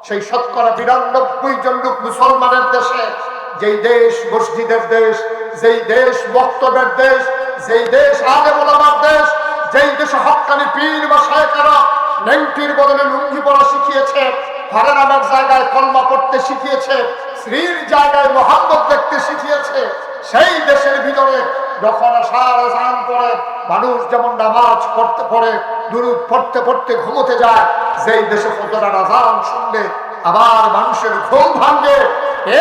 সেই শতকরা 92 জন লোক মুসলমানের দেশে, যেই দেশ মসজিদের দেশ, যেই দেশ বক্তব্যের দেশ, যেই দেশ আলেম ওলামার দেশ, যেই দেশে হক্কানি পীর বা শায়েখেরা নেংটির বদলে লুঙ্গি পরা শিখিয়েছে, হরে নামের জায়গায় কলমা পড়তে শিখিয়েছে, স্ত্রীর জায়গায় মোহাম্মদ দেখতে শিখিয়েছে, সেই দেশের ভিতরে যখন আশার আযান পড়ে মানুষ যেমন নামাজ পড়তে পড়ে দুরূদ পড়তে পড়তে ঘুমোতে যায়, যেই দেশে ফজরের আযান শুনলে আবার মানুষের ঘুম ভাঙে,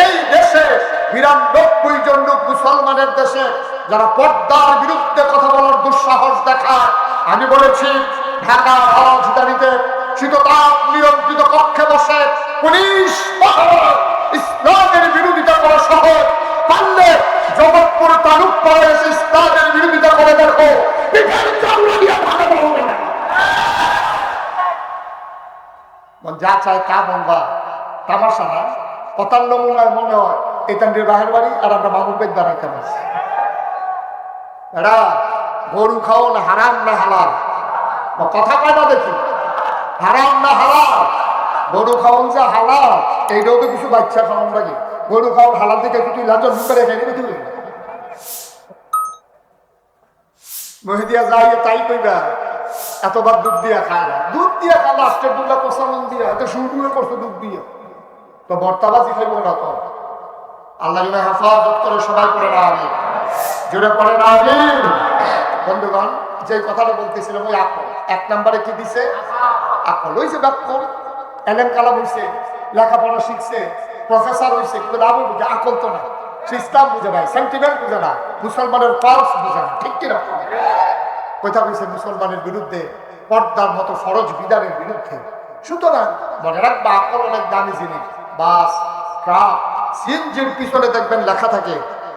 এই দেশে 92 জন লোক মুসলমানের দেশে যারা পর্দার বিরুদ্ধে কথা বলার দুঃসাহস দেখায়। আমি বলেছি ঢাকা রাজধানীতে শীততাপ নিয়ন্ত্রিত কক্ষে বসে পুলিশ ইসলামের বিরোধিতা করা সহ পারলে জগৎপুর তালুক পরে ইসলামের বিরোধিতা করে দেখো, যা চায় তা বলবা, তামাশা না। কথার নমুনায় মনে হয় এখানটির বাহের বাড়ি আর আমরা মাহবুবের দাঁড়াইতে পারছি। এরা গরু খাও না হারাম না হালাল, কথা কয় না দেখি, হারাম না হালাল। গরু খাওয়ান যে হালাল, এইটাও তো কিছু বাচ্চা খাওয়ান লাগে। গরু খাওয়ার হালাল দিকে একটু লাজন করে খাই না তুই মহিদিয়া যাই তাই কইবা, এতবার দুধ দিয়া খায় না, দুধ দিয়া খায় লাস্টের দুধটা কোসামন দিয়া, এত শুরু করছো দুধ দিয়া, তো বর্তাবাজি খাইব না তো। আল্লাহ হেফাজত করে সবাই করে না আমি জোরে পড়ে না আমি। বন্ধুগণ, যে কথাটা বলতেছিলাম ওই আকল, 1 নম্বরে কি দিছে? আকল। ওই যে ব্যাকরণ এলেম কালাম হইছে, লেখাপড়া শিখছে, প্রফেসর হইছে, কিন্তু না বলবো যে আকল তো না, সে ইসলাম বুঝে নাই, সেন্টিমেন্ট বুঝে না, মুসলমানের পালস বুঝে না, ঠিক কিনা? কথা বলছে মুসলমানের বিরুদ্ধে, পর্দার মতো ফরজ বিধানের বিরুদ্ধে। সুতরাং মনে রাখবা আকল অনেক দামি জিনিস। বাস, ট্রাক, সিএনজির পিছনে দেখবেন লেখা থাকে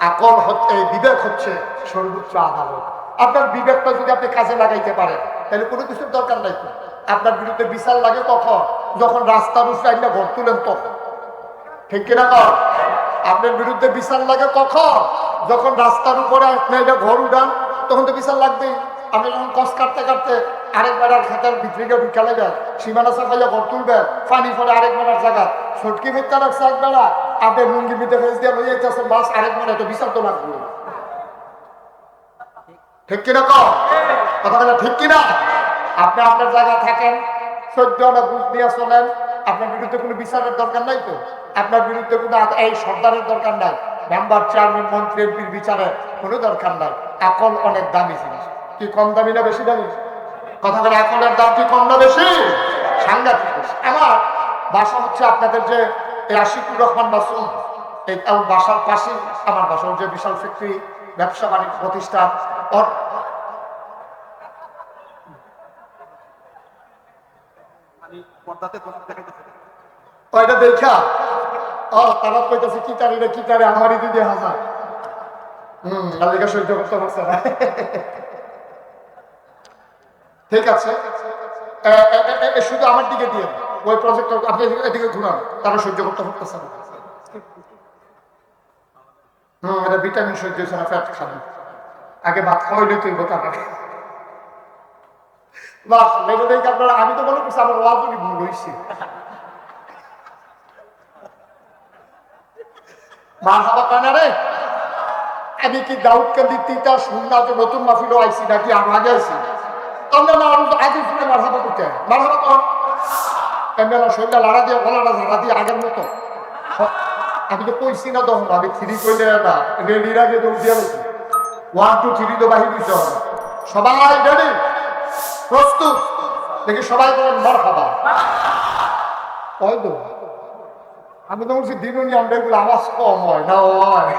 আকল হচ্ছে, বিবেক হচ্ছে সর্বোচ্চ আদালত। আপনার বিবেকটা যদি আপনি কাজে লাগাইতে পারেন তাহলে কোনো কিছুর দরকার নাই। আপনার বিরুদ্ধে বিচার লাগে কখন? যখন রাস্তার উপরে একটা ঘর তুলেন তখন, ঠিক কিনা কর? আপনার বিরুদ্ধে বিচার লাগে কখন? যখন রাস্তার উপরে আপনি একটা ঘর উঠান, তখন তো বিচার লাগবেই। আপনি যখন কস কাটতে কাটতে আরেক বেড়ার খাতার ভিতরে ঢুকালে যান, সীমানা সাফাইয়া ঘর তুলবেন, পানি পরে আরেক বেড়ার জায়গা ছটকি ফেরতে রাখছে এক বেড়া, আপনি লুঙ্গি মিতে ফেস দিয়ে লইয়া যাচ্ছেন, বাস আরেক বেড়া, তো বিচার তো লাগবে, ঠিক কিনা কর? কথা বলে ঠিক কিনা? আপনি আপনার জায়গায় থাকেন, সহ্য না বুঝ দিয়ে চলেন, আপনার বিরুদ্ধে কোনো বিচারের দরকার নাই তো। আপনার বিরুদ্ধে কোনো এই সর্দারের দরকার নাই, মেম্বার চেয়ারম্যান মন্ত্রী এমপির বিচারের কোনো দরকার নাই। আকল অনেক দামি জিনিস। কি কম দামি না বেশি দামি? কথা বলে আকলের দাম কি কম না বেশি? সাংঘাতিক বেশি। আমার বাসা হচ্ছে আপনাদের যে আশিকুর রহমান মাসুদ, এই বাসার পাশে আমার বাসা, যে বিশাল ফ্যাক্টরি, ব্যবসা বাণিজ্য প্রতিষ্ঠান, ওইটা দেখা তারা কইতেছে কি তারি রে, কি তারে আমারই দিদি হাজার আলিকা সহ্য করতে পারছে না। ঠিক আছে, শুধু আমার দিকে দিয়ে ওই প্রজেক্ট আপনি এদিকে ঘুরান, তারা সহ্য করতে পারতেছে না। এটা ভিটামিন সহ্য হয়েছে না, ফ্যাট খাবে, আগে ভাত খাওয়াইলে তুলবো তারা। বাস মেরে দেখে আপনারা, আমি তো মনে করছি আমার ওয়াজনই ভুল হয়েছে। মারহাবা কানা রে, আমি কি দাউদকান্দি তিতা শুননা যে নতুন মাহফিলও আইছি নাকি আমি আগে আইছি? আমরা না আগে শুনে মারহাবা করতে মারহাবা কর, এমনি শরীরটা লাড়া দিয়ে গলাটা ঝাড়া দিয়ে আগের মতো। আমি তো কইছি না তখন, আমি 3 কইলে না, রেডির আগে দৌড় দিয়ে রয়েছি, 1 2 3 তো বাহির দিতে হবে। সবাই রেডি, প্রস্তুত? দেখি সবাই বলেন মারহাবা। ওই তো আমি তো বলছি দিনুনি, আমরা এগুলো আওয়াজ কম হয় না, হয়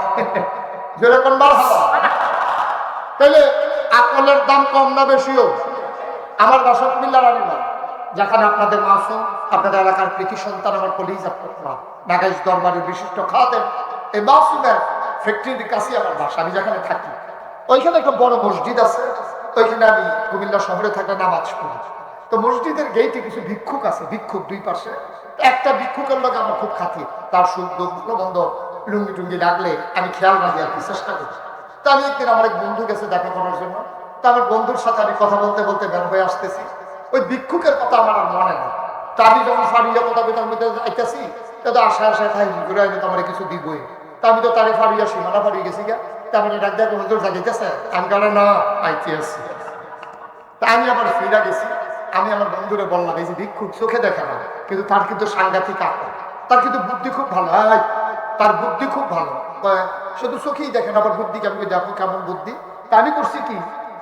যেরকম মারহাবা। তাহলে আকলের দাম কম না বেশিও? আমার বাসা কুমিল্লা রানীগঞ্জ, যেখানে আপনাদের মাসুম, আপনাদের এলাকার কৃতি সন্তান, আমার কলিজা পড়া নাগাইশ দরবারের বিশিষ্ট খাদেম, এই মাসুমের ফ্যাক্টরির কাছে আমার বাসা। আমি যেখানে থাকি ওইখানে একটা বড় মসজিদ আছে, ওইখানে আমি কুমিল্লা শহরে থাকলে নামাজ পড়ি। তো মসজিদের গেইটে কিছু ভিক্ষুক আছে, ভিক্ষুক 2 পাশে। একটা ভিক্ষুকের লোক আমার খুব খাতির, তার শুদ্ধ বন্ধ লুঙ্গি টুঙ্গি লাগলে আমি খেয়াল রাখি আর কি, চেষ্টা করি। তা আমি একদিন আমার এক বন্ধু গেছে দেখা করার জন্য, তা আমার বন্ধুর সাথে আমি কথা বলতে বলতে বের হয়ে আসতেছি, ওই ভিক্ষুকের কথা আমার আর মনে নেই। তা আমি যখন ফারিয়া কথা বেতার মধ্যে আইতাছি তা তো আশা আশায় খাই ঘুরে আইলে তো আমার কিছু দিবই। তা আমি তো তারে ফারিয়া সীমানা ফারিয়ে গেছি গা। তা মানে ডাক দেখো হুজুর জাগিতেছে, আমি কারণে না আইতে আসছি। তা আমি আবার ফিরা গেছি। আমি আমার বন্ধুরে বললাম এই যে ভিক্ষুক চোখে দেখে না, কিন্তু তার কিন্তু সাংঘাতিক আকল, তার কিন্তু বুদ্ধি খুব ভালো। তার বুদ্ধি খুব ভালো, শুধু চোখেই দেখেন আবার বুদ্ধি কেমন, দেখো কেমন বুদ্ধি। তা আমি করছি কি,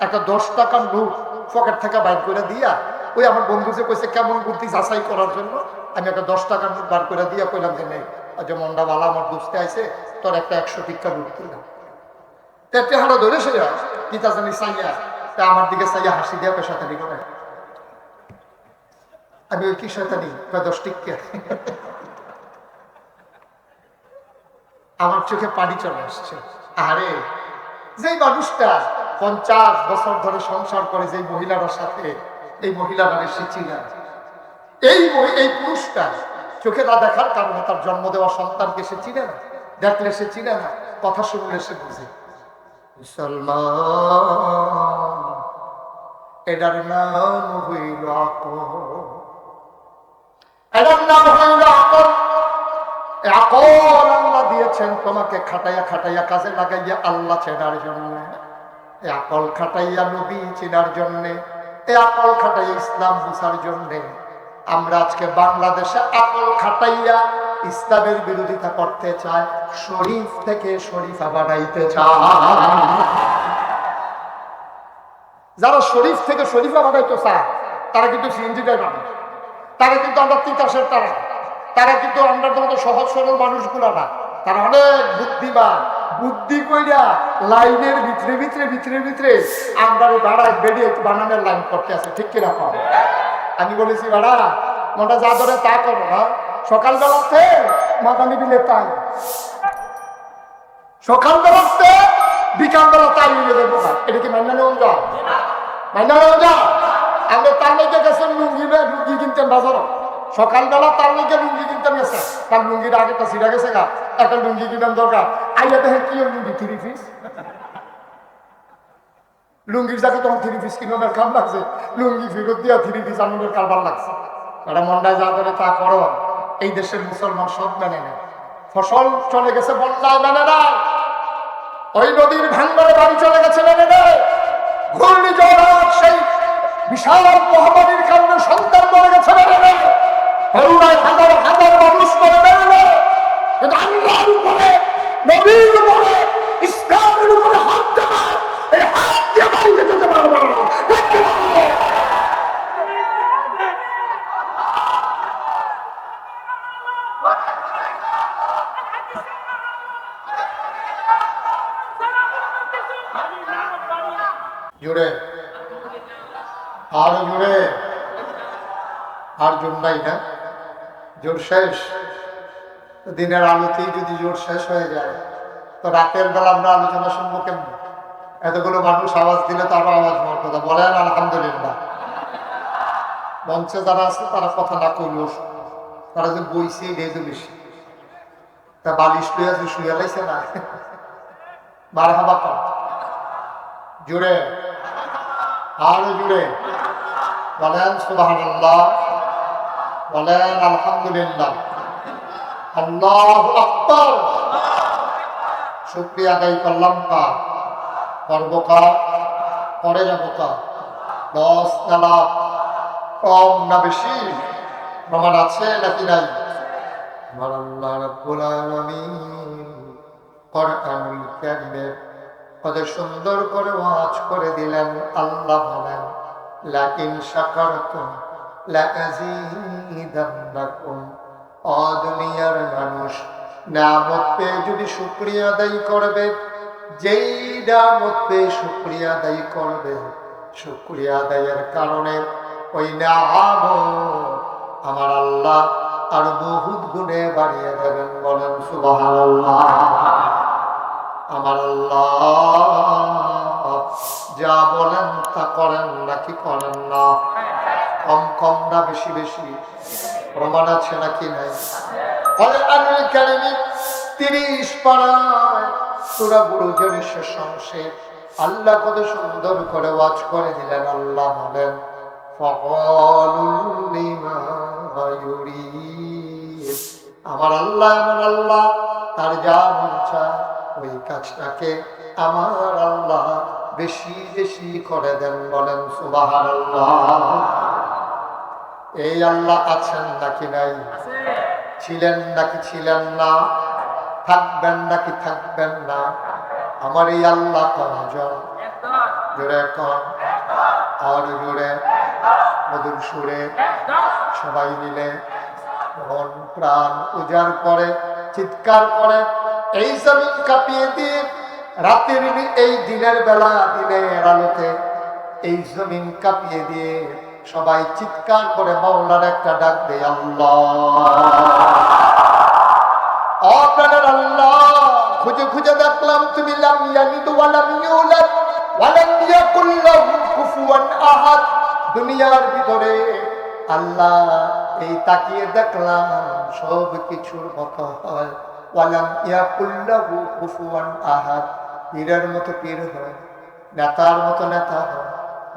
একটা 10 টাকার নোট পকেট থেকে বাইর করে দিয়া, ওই আমার বন্ধু যে কইছে কেমন বুদ্ধি যাচাই করার জন্য, আমি একটা 10 টাকার নোট বার করে দিয়া কইলাম যে নেই, যে মন্ডা বালা আমার দুস্তে আইছে, তোর একটা 100 টিক্কা নোট দিলাম। টেহারা ধরে সে কিতা জানি চাইয়া, তা আমার দিকে চাইয়া হাসি দিয়া পেশাতারি করে। আমি ওই কি শয়তানি 10 টিক্কা, আমার চোখে পানি চলে আসছে। আরে যেই মানুষটা 50 বছর ধরে সংসার করে, যেই মহিলার সাথে, এই মহিলারা সে চিনে, এই পুরুষটা চোখে না দেখার কারণে তার জন্ম দেওয়া সন্তানকে সে চিনে না, দেখলে সে চিনে না, কথা শুনলে সে বুঝে। মুসলমান এটার নাম হইল আকল, এটার নাম হইল আকল। আকল আল্লাহ দিয়েছেন তোমাকে খাটাইয়া খাটাইয়া কাজে লাগাইয়া আল্লাহ চেনার জন্য, এই আকল খাটাইয়া নবী চেনার জন্য, এই আকল খাটাইয়া ইসলাম বুঝার জন্য। আমরা আজকে বাংলাদেশে আকল খাটাইয়া ইসলামের বিরোধিতা করতে চাই, শরীফ থেকে শরীফা বানাইতে চাই। যারা শরীফ থেকে শরীফা বানাইতে চায় তারা কিন্তু সিএনজি ড্রাইভার, তারা কিন্তু আমরা তিতাসের তারা কিন্তু আমরা তো সহজ সরল মানুষগুলো না, তারা অনেক বুদ্ধিমান। বুদ্ধি কইরা লাইনের ভিতরে ভিতরে ভিতরে ভিতরে আমরা বাড়ায় বেরিয়ে বানানোর লাইন করতে আছে, ঠিক কিরকম? আমি বলেছি বাড়া মনটা যা ধরে তা করো না, সকালবেলাতে মাদানি বিলে তাই, সকালবেলাতে বিকালবেলা তাই মিলে দেবো না, এটা কি মাইনা নেওয়া যায়? মাইনা নেওয়া যায়? আমরা তার লেগে গেছেন লুঙ্গি কিনতেন বাজারও, সকালবেলা তার লেগে লুঙ্গি কিনতেন গেছে, তার লুঙ্গির আগে একটা ছিঁড়া গেছে গা, একটা লুঙ্গি কিনার দরকার, আইয়া দেখেন কি লুঙ্গি 3 পিস, লুঙ্গির জায়গায় তখন 3 পিস কিনোর কাম লাগছে, লুঙ্গি ফেরত দিয়া 3 পিস আনন্দের কারবার লাগছে। এটা মন্ডায় যা করে তা করো, এই দেশের মুসলমান সব মেনে নেয়। ফসল চলে গেছে বন্যায় মেনে নেয়, ওই নদীর ভাঙ্গরে বাড়ি চলে গেছে মেনে নেয়, ঘূর্ণিঝড় সেই বিশাল মহামারীর কারণে সন্তান মরে গেছে মেনে নেয়, করুণায় হাজার হাজার মানুষ করে মেনে নেয়, কিন্তু আল্লাহর উপরে, নবীর উপরে, ইসলামের উপরে হাত দেওয়া, এই হাত দিয়ে বাড়িতে যেতে পারবো না। জোরে আর জোরে, আর জোর নাই না, জোর শেষ। দিনের আলোতেই যদি জোর শেষ হয়ে যায় তো রাতের বেলা আমরা আলোচনা শুনবো কেমন? এতগুলো মানুষ আওয়াজ দিলে তো আরো আওয়াজ হওয়ার কথা, বলেন আলহামদুলিল্লাহ। মঞ্চে যারা আছে তারা কথা না কইল, তারা যে বইছে এটাই তো বেশি, তা বালিশ লইয়া যে শুয়ে লাইছে না, মারহাবা কর জোরে, আরো জোরে বলেন সুবহানাল্লাহ, বলেন আলহামদুলিল্লাহ, আল্লাহু আকবার। শুকরিয়া আদায় করলাম কার? করব কার? করে যাব কার? 10 লাখ কম না বেশি? প্রমাণ আছে নাকি নাই? আমার আল্লাহ রাব্বুল আলামিন কোরআনুল কারীমে কত সুন্দর করে ওয়াজ করে দিলেন। আল্লাহ বলেন লা ইন শাকারতুম লা আযীদান্নাকুম। ও দুনিয়ার মানুষ, নিয়ামত পেয়ে যদি শুকরিয়া আদায় করবে, যেই নিয়ামত পেয়ে শুকরিয়া আদায় করবে, শুকরিয়া আদায়ের কারণে ওই নিয়ামত আমার আল্লাহ আর বহুত গুণে বাড়িয়ে দেবেন। বলেন সুবহানাল্লাহ। আমার আল্লাহ যা বলেন তা করেন নাকি করেন না? কম কম না বেশি বেশি? প্রমাণ আছে নাকি নাই? কোরআনুল কারীমে 30 পারায় সূরা বুরুজের শেষ অংশে আল্লাহ কত সুন্দর করে ওয়াজ করে দিলেন। আল্লাহ বলেন ফাকালুল লিমান ইউরিদ। আমার আল্লাহ তার যা মন চায় ওই কাজটাকে আমার আল্লাহ বেশি বেশি করে দেন। বলেন সুবহানাল্লাহ। এই আল্লাহ আছেন নাকি নাই? ছিলেন নাকি ছিলেন না? থাকবেন নাকি থাকবেন না? আমার এই আল্লাহ কয়জন? জোরে কন, আর জোরে, মধুর সুরে সবাই মিলে মন প্রাণ উজাড় করে চিৎকার করে এই জমিন কাঁপিয়ে দিয়ে রাতের এই দিনের বেলা দিনের আলোতে এই জমিন কাঁপিয়ে দিয়ে সবাই চিৎকার করে মাওলার একটা ডাক দেয়, আল্লাহ। আপনার আল্লাহ খুঁজে খুঁজে দেখলাম তুমি লাম ইয়ালিদ ওয়া লাম ইউলাদ ওয়া লাম ইয়াকুল লাহু কুফুয়ান আহাদ। দুনিয়ার ভিতরে আল্লাহ এই তাকিয়ে দেখলাম সব কিছুর মতো হয়। ওয়া লাম ইয়াকুল লাহু কুফুয়ান আহাদ। পীরের মতো পীর হয়, নেতার মতো নেতা হয়,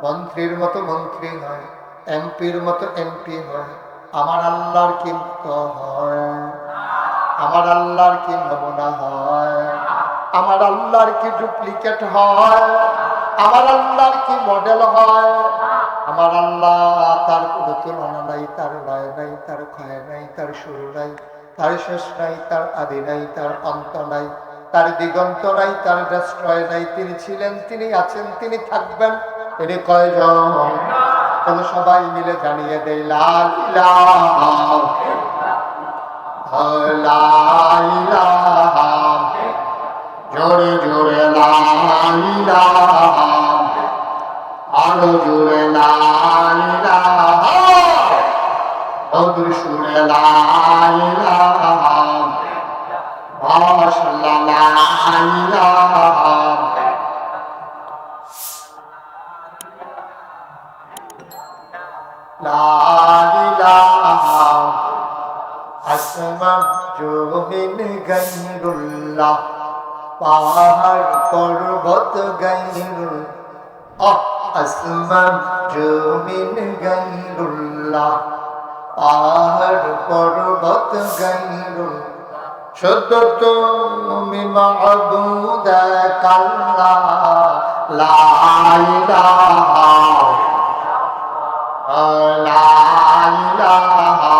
মন্ত্রীর মতো মন্ত্রী হয়, এমপির মতো এমপি হয়। আমার আল্লাহর কি মতো হয়? আমার আল্লাহর কি নমুনা হয়? আমার আল্লাহর কি ডুপ্লিকেট হয়? আমার আল্লাহর কি মডেল হয়? আমার আল্লাহ তার কোনো তুলনা নাই, তার লয় নাই, তার ক্ষয় নাই, তার শুরু নাই, তার শেষ নাই, তার আদি নাই, তার অন্ত নাই, তার দিগন্ত নাই, তার ডেস্ট্রয় নাই। তিনি ছিলেন, তিনি আছেন, তিনি থাকবেন। তিনি কয়জন? চলো সবাই মিলে জানিয়ে দেই, লা ইলাহা লা ইলাহা, জোরে জোরে লা ইলাহা, আরো জোরে লা ইলাহা, মধুর সুরে লা ইলাহা, মাশাআল্লাহ লা ইলাহা। লা ইলাহা আসমান জমিন গায়রুল্লাহ, পাহাড় পর্বত গায়রুল্লাহ, আসমান জমিন গায়রুল্লাহ, পাহাড় পর্বত গায়রুল্লাহ, শুধু তুমি মাবুদ আল্লাহ। লা ইলাহা লা ইলাহা,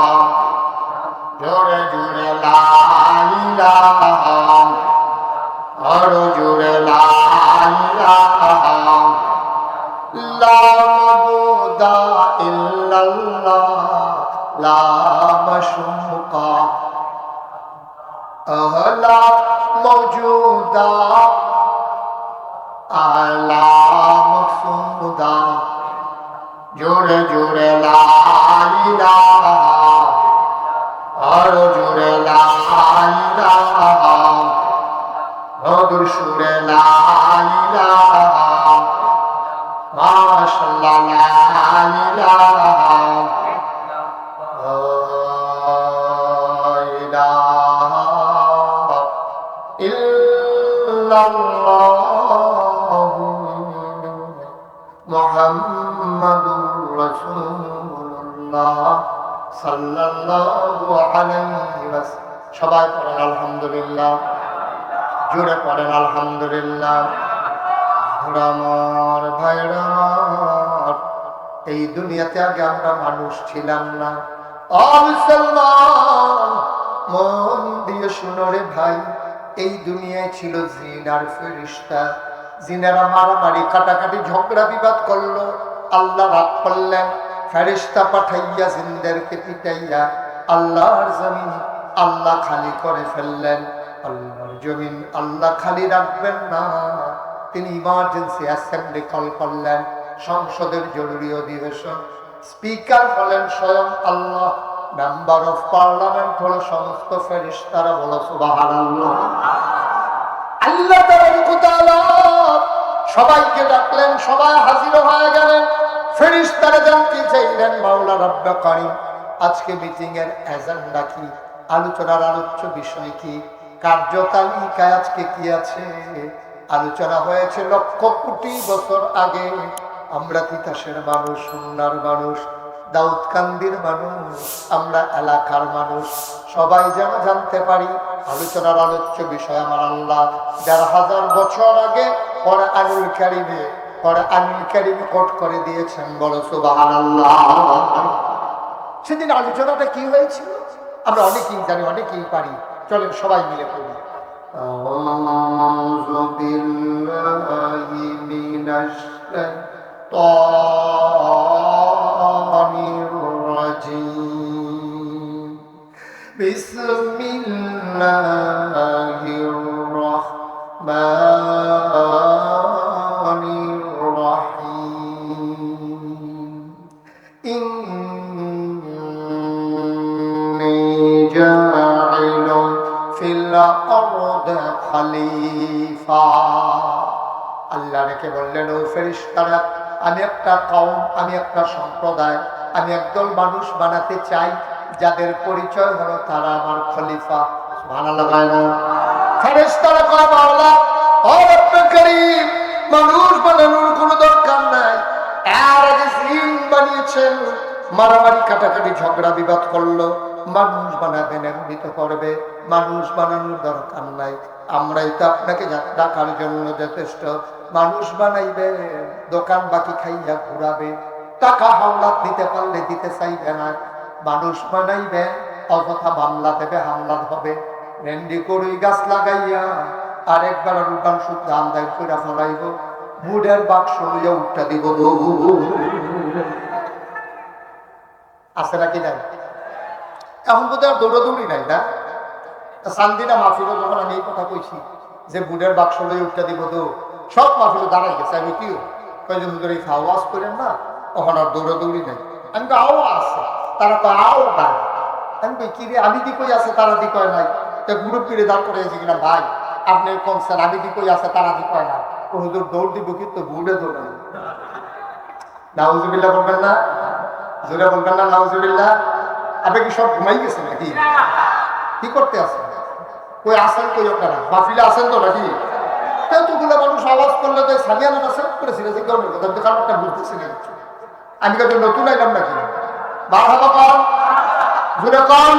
জোরে জোরে লা ইলাহা, আরো জোরে লা ইলাহা, লা মাবুদা ইল্লাল্লাহ, লা মাশরুকা লা মাওজুদা লা মাকসুদা, জোরে জোরে লা ইলাহা, আরো জোরে লা ইলাহা, মধুর সুরে লা ইলাহা, মাশাআল্লাহ লা ইলাহা ইল্লাল্লাহ মুহাম্মাদুর রাসূলুল্লাহ সাল্লাল্লাহু আলাইহি ওয়াসাল্লাম। সবাই পড়েন আলহামদুলিল্লাহ, জোরে পড়েন আলহামদুলিল্লাহ। আমার ভাইরা, এই দুনিয়াতে আগে আমরা মানুষ ছিলাম না। মন দিয়ে শুনো রে ভাই, এই দুনিয়ায় ছিল জিন আর ফেরেশতা। জিনেরা মারামারি কাটাকাটি ঝগড়া বিবাদ করলো, আল্লাহ রাগ করলেন, ফেরেশতা পাঠাইয়া জিনদেরকে পিটাইয়া আল্লাহর জমিন আল্লাহ খালি করে ফেললেন। আল্লাহর জমিন আল্লাহ খালি রাখবেন না, তিনি ইমার্জেন্সি অ্যাসেম্বলি কল করলেন, সংসদের জরুরি অধিবেশন। স্পিকার হলেন স্বয়ং আল্লাহ, মেম্বার অফ পার্লামেন্ট হলো সমস্ত ফেরেশতারা। বলো সুবহানাল্লাহ। আল্লাহ তাআলা সবাইকে ডাকলেন, সবাই হাজির হয়ে গেলেন। ফেরেশতারা জানতে চাইলেন, মাওলা রব্বে কারীম, আজকে মিটিং এর এজেন্ডা কি? আলোচনার আলোচ্য বিষয় কি? কার্যতালিকায় আজকে কি আছে? আলোচনা হয়েছে লক্ষ কোটি বছর আগে। আমরা তিতাসের মানুষ, সুন্নার মানুষ, দাউদকান্দির মানুষ, আমরা এলাকার মানুষ, সবাই যেন জানতে পারি আলোচনার আলোচ্য বিষয় আমার আল্লাহ ১,৫০০ বছর আগে কোরআনুল কারীমে কোট করে দিয়েছেন। বলো সুবহানাল্লাহ। সেদিন আলোচনাটা কি হয়েছিল আমরা অনেকেই জানি, অনেকেই পারি। চলেন সবাই মিলে পড়ি। আউযু বিল্লাহি মিনাশ শাইতানির রাজীম। বিসমিল্লাহির রাহমানির রাহিম। ইন্নী জাইলুন ফিল আরদি খলিফা। আল্লাহ রেখে বললেন, ও ফেরেশতারা, আমি একটা কওম, আমি একটা সম্প্রদায়, আমি একদল মানুষ বানাতে চাই যাদের পরিচয় হলো তারা আমার খলিফা। সুবহানাল্লাহ। ফেরেশতারা কয়, মাওলা ও রব্বে করিম, মানুষ বানানোর কোনো দরকার নাই। এর আগে জিন বানিয়েছেন, মারামারি কাটাকাটি ঝগড়া বিবাদ করলো, মানুষ বানাবেন এমনি তো করবে, মানুষ বানানোর দরকার নাই। আমরাই তো আপনাকে ডাকার জন্য যথেষ্ট। মানুষ বানাইবে, দোকান বাকি খাইয়া ঘুরাবে, টাকা হাওলাত দিতে পারলে দিতে চাইবে না। মানুষ বানাইবে, অযথা মামলা দেবে, হামলা হবে। ভেন্ডি কড়ুই গাছ লাগাইয়া আরেকবার রুটান শুদ্ধ আমদাই করে ফলাইব, বুড়ের বাক্স লইয়া উঠা দিব। আছে নাকি নাই? এখন বোধ হয় দৌড়াদৌড়ি নাই না? সান্দিনা মাহফিলও যখন আমি এই কথা কইছি যে বুড়ের বাক্স লইয়া উঠা দিব, তো সব মাহফিলে দাঁড়াই গেছে। আমি কিও কয়জন ধরে আওয়াজ করেন না, তখন আর দৌড়াদৌড়ি নাই। আমি তো আও আছে, তারা তো আও নাই। আমি কই কি রে, আমি দি কই আছে তারা দি কয় নাই। তো গ্রুপ ফিরে দাঁড় করে আছে কিনা, ভাই আপনি কনসেন, আমি দি কই আছে তারা দি কয় না। তো হুজুর দৌড় দিব, কিন্তু বুড়ে দৌড়াই। নাউজুবিল্লাহ বলবেন না? জোরে বলবেন না নাউজুবিল্লাহ? আপনি কি সব ঘুমাই গেছেন নাকি? কি করতে আছেন? কই আসেন, কই আপনারা মাহফিলে আছেন তো নাকি? এতগুলো মানুষ আওয়াজ করলে যে সামিয়ানাটা সেট করেছিল যে কেউ নেই, কারণটা বুঝতেছি না। আমি কাছে নতুন আইলাম নাকি? মারহাবা কর, জোরে কর,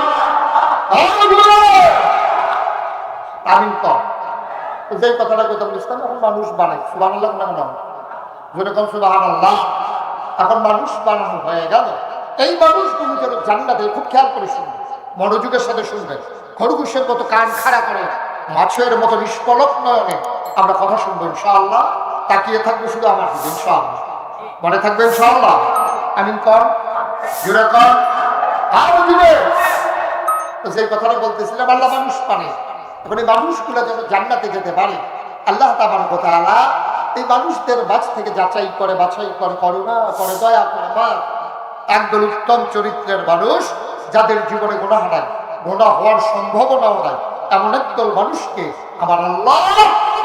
আমিন কর। যে কথাটা কথা বলছিলাম, এখন মানুষ বানাই। সুবহানাল্লাহ না না, জোরে কর সুবহানাল্লাহ। এখন মানুষ বানানো হয়ে গেল। এই মানুষগুলো যেন জান্নাতে, খুব খেয়াল করে শুনবেন, মনোযোগের সাথে শুনবেন। খরগোশের মতো কান খাড়া করে, মাছের মতো নিষ্পলক নয়নে আমরা কথা শুনবো ইনশাআল্লাহ। তাকিয়ে থাকবো শুধু আমার দিকে ইনশাআল্লাহ। মনে থাকবে ইনশাআল্লাহ। আমিন কর, জোরে কর, আর জোরে। তো সেই কথাটা বলতেছিলাম, আল্লাহ মানুষ পারে। এখন এই মানুষগুলো যেন জান্নাতে যেতে পারে, আল্লাহ তাবারক ওয়া তাআলা এই মানুষদের মাঝ থেকে যাচাই করে, বাছাই করে, করুণা করে, দয়া করে। একদল উত্তম চরিত্রের মানুষ, যাদের জীবনে গুনাহ নাই, গুনাহ হওয়ার সম্ভাবনাও নাই, এমন একদল মানুষকে আমার আল্লাহ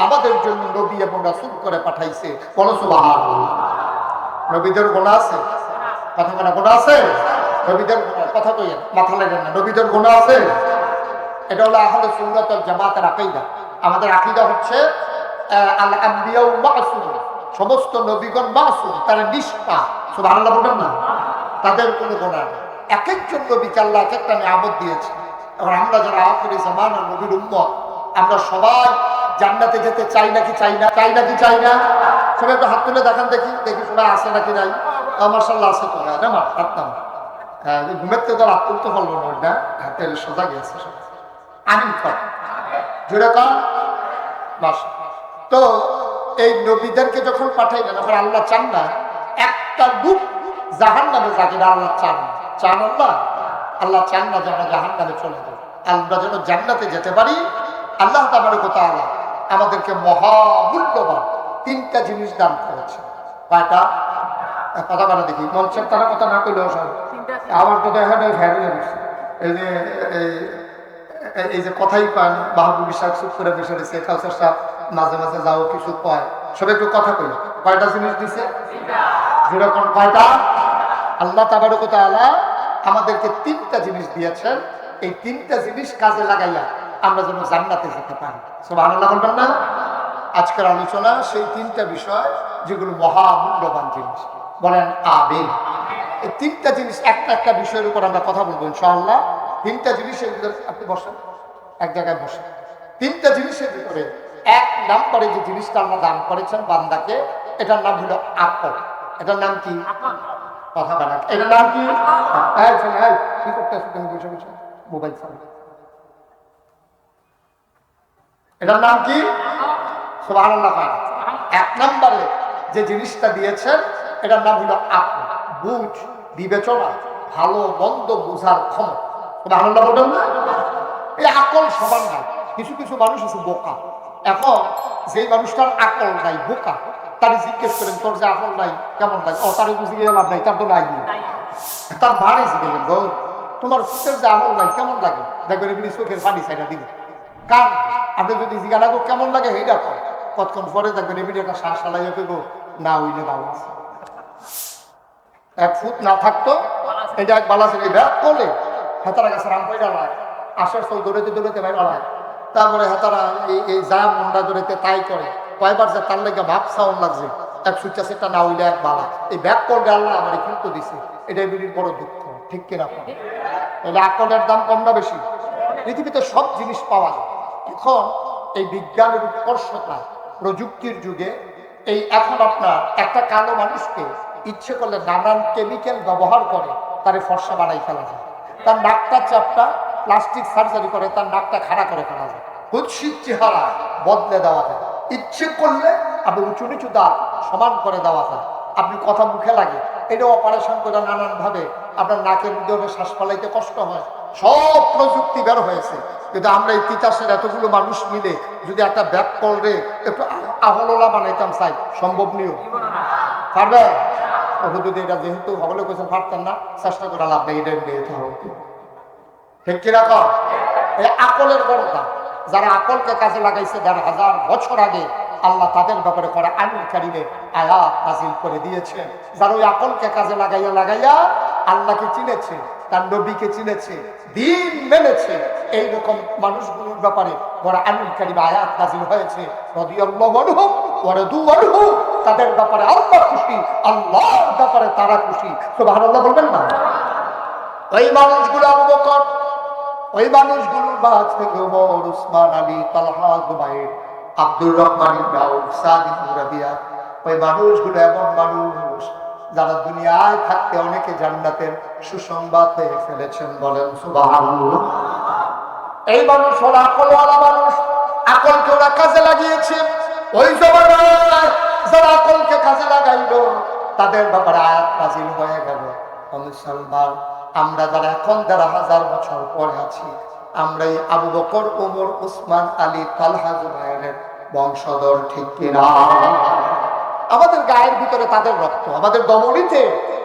আমাদের জন্য নবী এবং রাসূল করে পাঠাইছে। বলো সুবহানাল্লাহ। নবীদের গুনাহ আছে? কথা বলা গুনাহ আছে? নবীদের কথা কইয়েন, মাথা লাগেন না। নবীদের গুনাহ আছে? এটা হলো আহলে সুন্নাত ওয়াল জামাতের আকীদা। আমাদের আকীদা হচ্ছে আল আম্বিয়া মাসুম, সমস্ত নবীগণ মাসুম, তারা নিষ্পাপ। সুবহানাল্লাহ বলবেন না? তাদের কোনো গুনাহ নেই। এক একজন নবীকে আল্লাহ এক একটা নিয়ামত দিয়েছে। এবং আমরা যারা আখিরি জামানার নবীর উম্মত, আমরা সবাই জান্নাতে যেতে চাই নাকি চাই না? চাই নাকি চাই না? সবাই একটু হাত তুলে দেখান, দেখি দেখি সবাই আছে নাকি নাই। মাশাআল্লাহ আছে তো, না মা হাত নাম। হ্যাঁ, ঘুমের থেকে রাত তুলতে পারলো না, ওইটা হাতে সোজা গিয়েছে। আমিন কর, জোরে কর। বাস। তো এই নবীদেরকে যখন পাঠাইলেন, তখন আল্লাহ চান না একটা লোক জাহান্নামে যাকে, আল্লাহ চান। চান আল্লাহ? আল্লাহ চান না যে আমরা জাহান্নামে চলে যাই। আমরা যেন জান্নাতে যেতে পারি। আল্লাহ তাবারক ওয়া তাআলা আমাদেরকে মহামূল্যবান তিনটা জিনিস দান করেছে। কয়টা? কথা বলা দেখি, মঞ্চের তারা কথা না করলেও আমার কথা এখানে ভ্যারিয়ে দিচ্ছে। এই যে কথাই পান, মাহবুব ইশাক চুপ করে বসে রয়েছে, কাউসার সাহেব মাঝে মাঝে যাও কিছু কয়, সব একটু কথা কই। কয়টা জিনিস দিছে? যেরকম কয়টা? আল্লাহ তাবারক ওয়া তাআলা আমাদেরকে তিনটা জিনিস দিয়েছেন। এই তিনটা জিনিস কাজে লাগাইয়া আমরা যেন জান্নাতে যেতে পারি। সুবহানাল্লাহ বলবেন না? আজকের আলোচনা সেই তিনটা বিষয় যেগুলো মহামূল্যবান জিনিস। বলেন আমিন। এই তিনটা জিনিস একটা একটা বিষয়ের উপর আমরা কথা বলবো ইনশাআল্লাহ। তিনটা জিনিসের ভিতরে আপনি বসেন, এক জায়গায় বসেন। তিনটা জিনিসের ভিতরে এক নম্বরে যে জিনিসটা আল্লাহ দান করেছেন বান্দাকে, এটার নাম হলো আকল। এটার নাম কি? কথা বলা। এটার নাম কি? কি করতেছো তুমি বসে বসে মোবাইল ফোন? এটার নাম কি? সুবহানাল্লাহ। এক নম্বরে যে জিনিসটা দিয়েছেন এটার নাম হলো আকল, বুঝ, বিবেচনা, ভালো মন্দ বোঝার ক্ষমতা। সুবহানাল্লাহ বলবেন না? এই আকল সমান নাই। কিছু কিছু মানুষ আছে বোকা। এখন যেই মানুষটার আকল নাই, বোকা, তার জিজ্ঞেস করেন তোর যে আকল নাই কেমন লাগে? ও তার বুঝিয়ে লাভ নাই, তার তো নাই। তার ভাড়ে জিজ্ঞেস গো তোমার ফুটের যে আকল নাই কেমন লাগে? দেখবেন এমনি চোখের পানি সাইডা দিবে। কারণ আপনি যদি জিজ্ঞাসা লাগো কেমন লাগে সেইটা কর, কতক্ষণ পরে দেখবেন এমনি একটা শ্বাস চালাইয়া পেব না হইলে ভালো আছে। এক ফুট না থাকতো এটা এক বালা ছিল ব্যাগ করলে হেতারা গাছের আম পাই ডালায়, আশ্বাস দৌড়াতে দৌড়াতে ভাই ডালায়। তারপরে হেতারা এই যা মন্ডা দৌড়াতে তাই করে, কয়বার যে তার লেগে ভাব সাউন্ড লাগছে, এক সুইচা সেটা না হইলে এক বালা। এই ব্যাগ করলে আল্লাহ আমার কিন্তু দিছে, এটা এমনির বড় দুঃখ। ঠিক কিনা? তাহলে আকলের দাম কম না বেশি? পৃথিবীতে সব জিনিস পাওয়া যায়। এখন এই বিজ্ঞানের উৎকর্ষতা, প্রযুক্তির যুগে এই এখন আপনার একটা কালো মানুষকে ইচ্ছে করলে নানান কেমিক্যাল ব্যবহার করে তারে ফর্সা বানাই ফেলা যায়। তার নাকটা চাপটা প্লাস্টিক সার্জারি করে তার নাকটা খাড়া করে ফেলা যায়, কুৎসিত চেহারা বদলে দেওয়া যায়। ইচ্ছে করলে আপনি উঁচু নিচু দাঁত সমান করে দেওয়া যায়। আপনি কথা মুখে লাগে এটা অপারেশন করে নানান ভাবে আপনার নাকের মধ্যে শ্বাস ফেলাইতে কষ্ট হয়। সব প্রযুক্তি বের হয়েছে, কিন্তু আমরা এই তিতাসের এতগুলো মানুষ মিলে যদি একটা ব্যাক কলরে একটু আহলোলা বানাইতাম চাই, সম্ভব নিও পারবে? যদি এটা যেহেতু হলে কোথাও পারতেন না, চেষ্টা করে লাভ নেই, এটা নিতে হবে। ঠিক কিরকম? এই আকলের বড়তা, যারা আকলকে কাজে লাগাইছে ১,৫০০ বছর আগে, আল্লাহ তাদের ব্যাপারে করে আইনুল কারীমে আয়াত নাযিল করে দিয়েছে। যারা ওই আকলকে কাজে লাগাইয়া লাগাইয়া আল্লাহকে চিনেছে, তার নবীকে চিনেছে, দ্বীন মেনেছে, এইরকম মানুষগুলোর ব্যাপারে বড় আইনুল কারীমে আয়াত নাযিল হয়েছে। রাদিয়াল্লাহু আনহুম ওয়া রাদু আনহু, তাদের ব্যাপারে আল্লাহ খুশি, আল্লাহর ব্যাপারে তারা খুশি। সুবহানাল্লাহ বলবেন না? ওই মানুষগুলো আবু বকর, ওই মানুষগুলোর মাঝ থেকে ওমর, উসমান, আলী, তালহা, জুবাইর, আব্দুর রহমান ইবনে আউফ, সাদ ইবনে রাবিয়া, ওই মানুষগুলো এমন মানুষ যারা দুনিয়ায় থাকতে অনেকে জান্নাতের সুসংবাদ পেয়ে ফেলেছেন। বলেন সুবহানাল্লাহ। এই মানুষ ওরা আকলওয়ালা মানুষ, আকলকে ওরা কাজে লাগিয়েছে। ওই জমানায় যারা আকলকে কাজে লাগাইলো তাদের ব্যাপারে আয়াত নাযিল হয়ে গেল। মুসলমান আমরা যারা এখন ১,৫০০ বছর পরে আছি, আমরা এই আবু বকর, ওমর, উসমান, আলী, তালহা, জুবাইরের বংশধর। ঠিক কিনা? আমাদের গায়ের ভিতরে তাদের রক্ত, আমাদের দমনীতে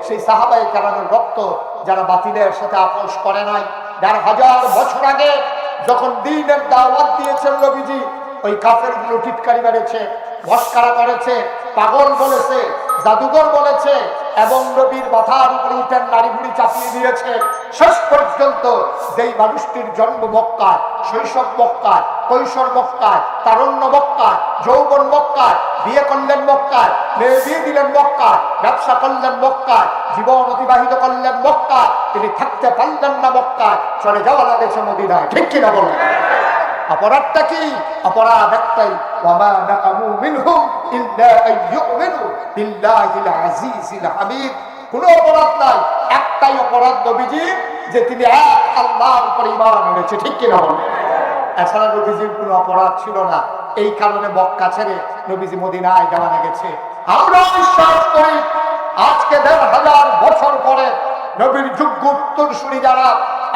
সেই সাহাবায়ে কেরামের রক্ত, যারা বাতিলের সাথে আপোষ করে নাই। ১,৫০০ বছর আগে যখন দ্বীনের দাওয়াত দিয়েছেন নবীজি, ওই কাফেরগুলো টিটকারি মেরেছে, মস্কারা করেছে, পাগল বলেছে, জাদুঘর বলেছে, এবং নবীর মাথার উপরে উঠেন নারী বুড়ি চাপিয়ে দিয়েছে। শেষ পর্যন্ত যেই মানুষটির জন্ম মক্কায়, শৈশব মক্কায়, কৈশোর মক্কায়, তারুণ্য মক্কায়, যৌবন মক্কায়, বিয়ে করলেন মক্কায়, মেয়ে বিয়ে দিলেন মক্কায়, ব্যবসা করলেন মক্কায়, জীবন অতিবাহিত করলেন মক্কায়, তিনি থাকতে পারলেন না মক্কায়, চলে যাওয়া লাগেছে মদিনায়। ঠিক কিনা বলেন? অপরাধটা কি? অপরাধ একটাই, ওয়ামা নাকামু মিনহুম ইল্লা আইয়ুমিনু বিল্লাহিল আজিজিল হামিদ। কোনো অপরাধ নাই, একটাই অপরাধ নবীজি, যে তিনি এক আল্লাহর উপর ঈমান এনেছে। ঠিক কিনা বলেন? এছাড়া নবীজির কোনো অপরাধ ছিল না। এই কারণে মক্কা ছেড়ে নবীজি মদিনায় যাওয়া লেগেছে। আমরা বিশ্বাস করি আজকে ১,৫০০ বছর পরে নবীর যোগ্য উত্তরসূরি যারা,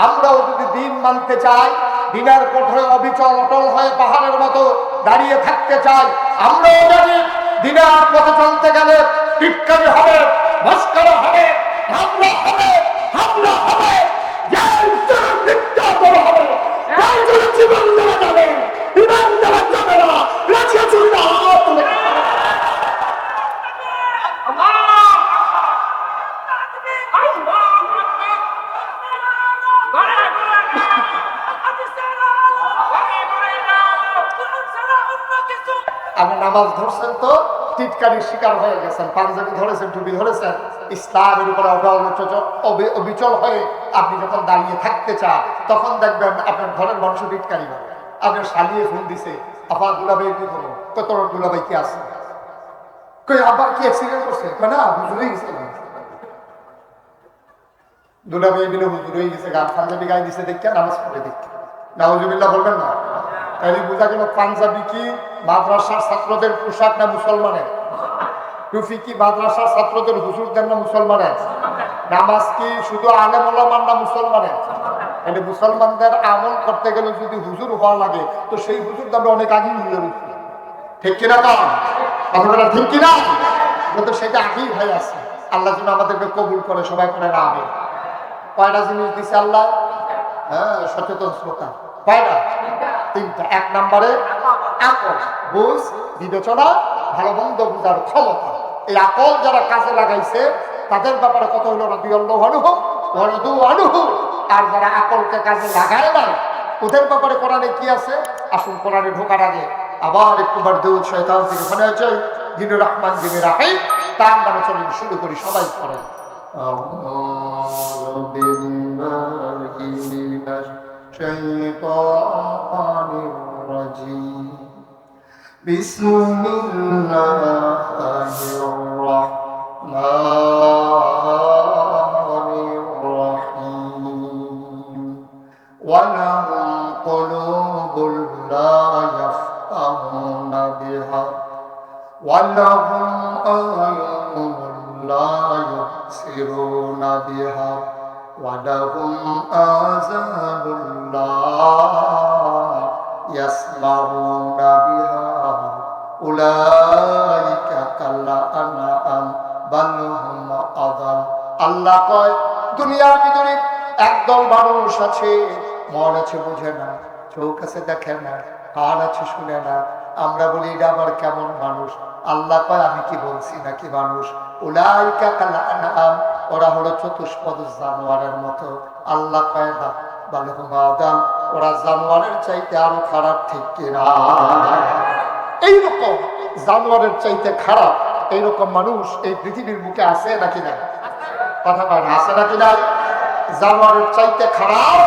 আমরাও যদি দিন মানতে চাই, দিনের কঠোরে অবিচল অটল হয়ে পাহাড়ের মতো দাঁড়িয়ে থাকতে চাই, আমরাও জানি দিনের পথে চলতে গেলে টিটকারি হবে, মস্করা হবে, হামলা হবে, হামলা হবে, নির্যাতন হবে, জীবন দেওয়া যাবে, ইমান দেওয়া যাবে না, রাজিয়া চুরি আপনি নামাজ ধরছেন তো টিটকারির শিকার হয়ে গেছেন, পাঞ্জাবি ধরেছেন, টুপি ধরেছেন, ইসলামের উপরে অবিচল হয়ে আপনি যখন দাঁড়িয়ে থাকতে চান, তখন দেখবেন আপনার ঘরের মানুষ টিটকারি হবে। আপনার শালিয়ে ফোন দিছে, আবার দুলাভাই কি করবো, কত দুলাভাই কি আছে, কই আবার কি অ্যাক্সিডেন্ট করছে, না হুজুরই গেছে, দুলাভাই বিলে হুজুরই গেছে, গান পাঞ্জাবি গায়ে দিছে দেখে নামাজ পড়ে দেখে, নাউজুবিল্লাহ বলবেন না? তাহলে বোঝা গেল পাঞ্জাবি কি মাদ্রাসার ছাত্রদের পোশাক না মুসলমানের? টুপি কি মাদ্রাসার ছাত্রদের হুজুরদের না মুসলমানের? নামাজ কি শুধু আলেম ওলামার না মুসলমানের? মানে মুসলমানদের আমল করতে গেলে যদি হুজুর হওয়া লাগে, তো সেই হুজুর আমরা অনেক আগেই ভুলে রয়েছি, ঠিক কিনা? কথাটা ঠিক কিনা? তো সেটা আগেই হয়ে আছে। আল্লাহ যেন আমাদেরকে কবুল করে, সবাই করে না। আমি কয়টা জিনিস দিছে আল্লাহ? হ্যাঁ, সচেতন শ্রোতা কয়টা? তিনটা। এক নম্বরে আকল, বুঝ, বিবেচনা, ভালো মন্দ বুঝার ক্ষমতা। এই আকল যারা কাজে লাগাইছে তাদের ব্যাপারে কত হলো রাদিয়াল্লাহু আনহু ওয়া রাদু আনহু। আর যারা আকলকে কাজে লাগায় না, ওদের ব্যাপারে কোরআনে কি আছে? আসুন কোরআনে ঢোকার আগে আবার একটুবার দুরূদ শয়তান থেকে মনে হচ্ছে যিনি রহমান যিনি রাহিম, তার নামে চলুন শুরু করি, সবাই করেন। আউযু বিল্লাহি মিনাশ শাইতানির রাজিম। বিসমিল্লাহির রাহমানির রাহিম। ওয়ালাহুম কুলুবুন লা ইয়াফকাহুনা বিহা ওয়ালাহুম আ'য়ুনুন লা ইউবসিরুনা বিহা ওয়ালাহুম আযানুন লা ইয়াসমাউনা বিহা উলাইকা কাল আনআম বাল হুম আযাল। আল্লাহ কয়, দুনিয়ার ভিতরে একদল মানুষ আছে, মন আছে বুঝে না, চোখ আছে দেখে না, কান আছে শুনে না। আমরা বলি এটা আবার কেমন মানুষ? আল্লাহ কয়, আমি কি বলছি নাকি মানুষ? উলাইকা কাল আনআম, ওরা হলো চতুষ্পদ জানোয়ারের মতো। আল্লাহ কয় না, বাল হুম আযাল, ওরা জানোয়ারের চাইতে আরো খারাপ, ঠিক কিনা? এইরকম জানোয়ারের চাইতে খারাপ এইরকম মানুষ এই পৃথিবীর বুকে আছে নাকি না? কথা কয় না, আছে নাকি না? জানোয়ারের চাইতে খারাপ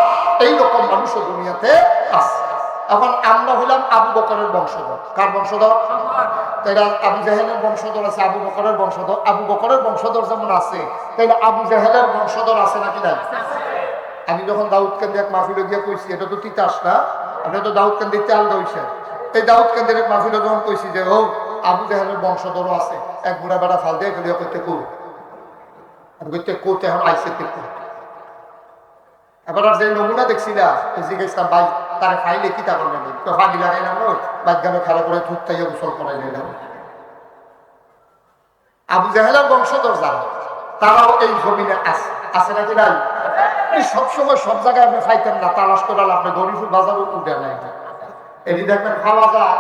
এইরকম মানুষও দুনিয়াতে আছে। এখন আমরা হইলাম আবু বকরের বংশধর। কার বংশধর? তাইলে আবু জাহেলের বংশধর আছে, আবু বকরের বংশধর। আবু বকরের বংশধর যেমন আছে, তাইলে আবু জাহেলের বংশধর আছে নাকি নাই? আমি যখন দাউদ কেন্দ্রে এক মাহফিলে গিয়ে কইছি, এটা তো তিতাস না, আপনি তো দাউদ কেন্দ্রে তেল দইছেন। এই দাউদ কেন্দ্রের এক মাহফিলে যখন কইছি যে ও আবু জাহেলের বংশধরও আছে, এক বুড়া বেড়া ফাল দিয়ে ফেলিয়া করতে কু করতে কোতে এখন আইসে দেখতে। এবার আর যে নমুনা দেখছি না, জিজ্ঞেস ভাই তার ফাইলে কি তা করবেন, তো ফাঁকি লাগাই না বাজ্ঞানে খেলা করে ধুতাইয়া গোসল করাই নিলাম। আবু জাহেলের বংশধর যারা, তারাও এই জমিনে আছে, আছে নাকি নাই? সবসময় সব জায়গায় আপনি পাইতেন না, তালাশ করে আপনি গরিবুর বাজারও উঠে নাই। এটি দেখবেন পাওয়া যায়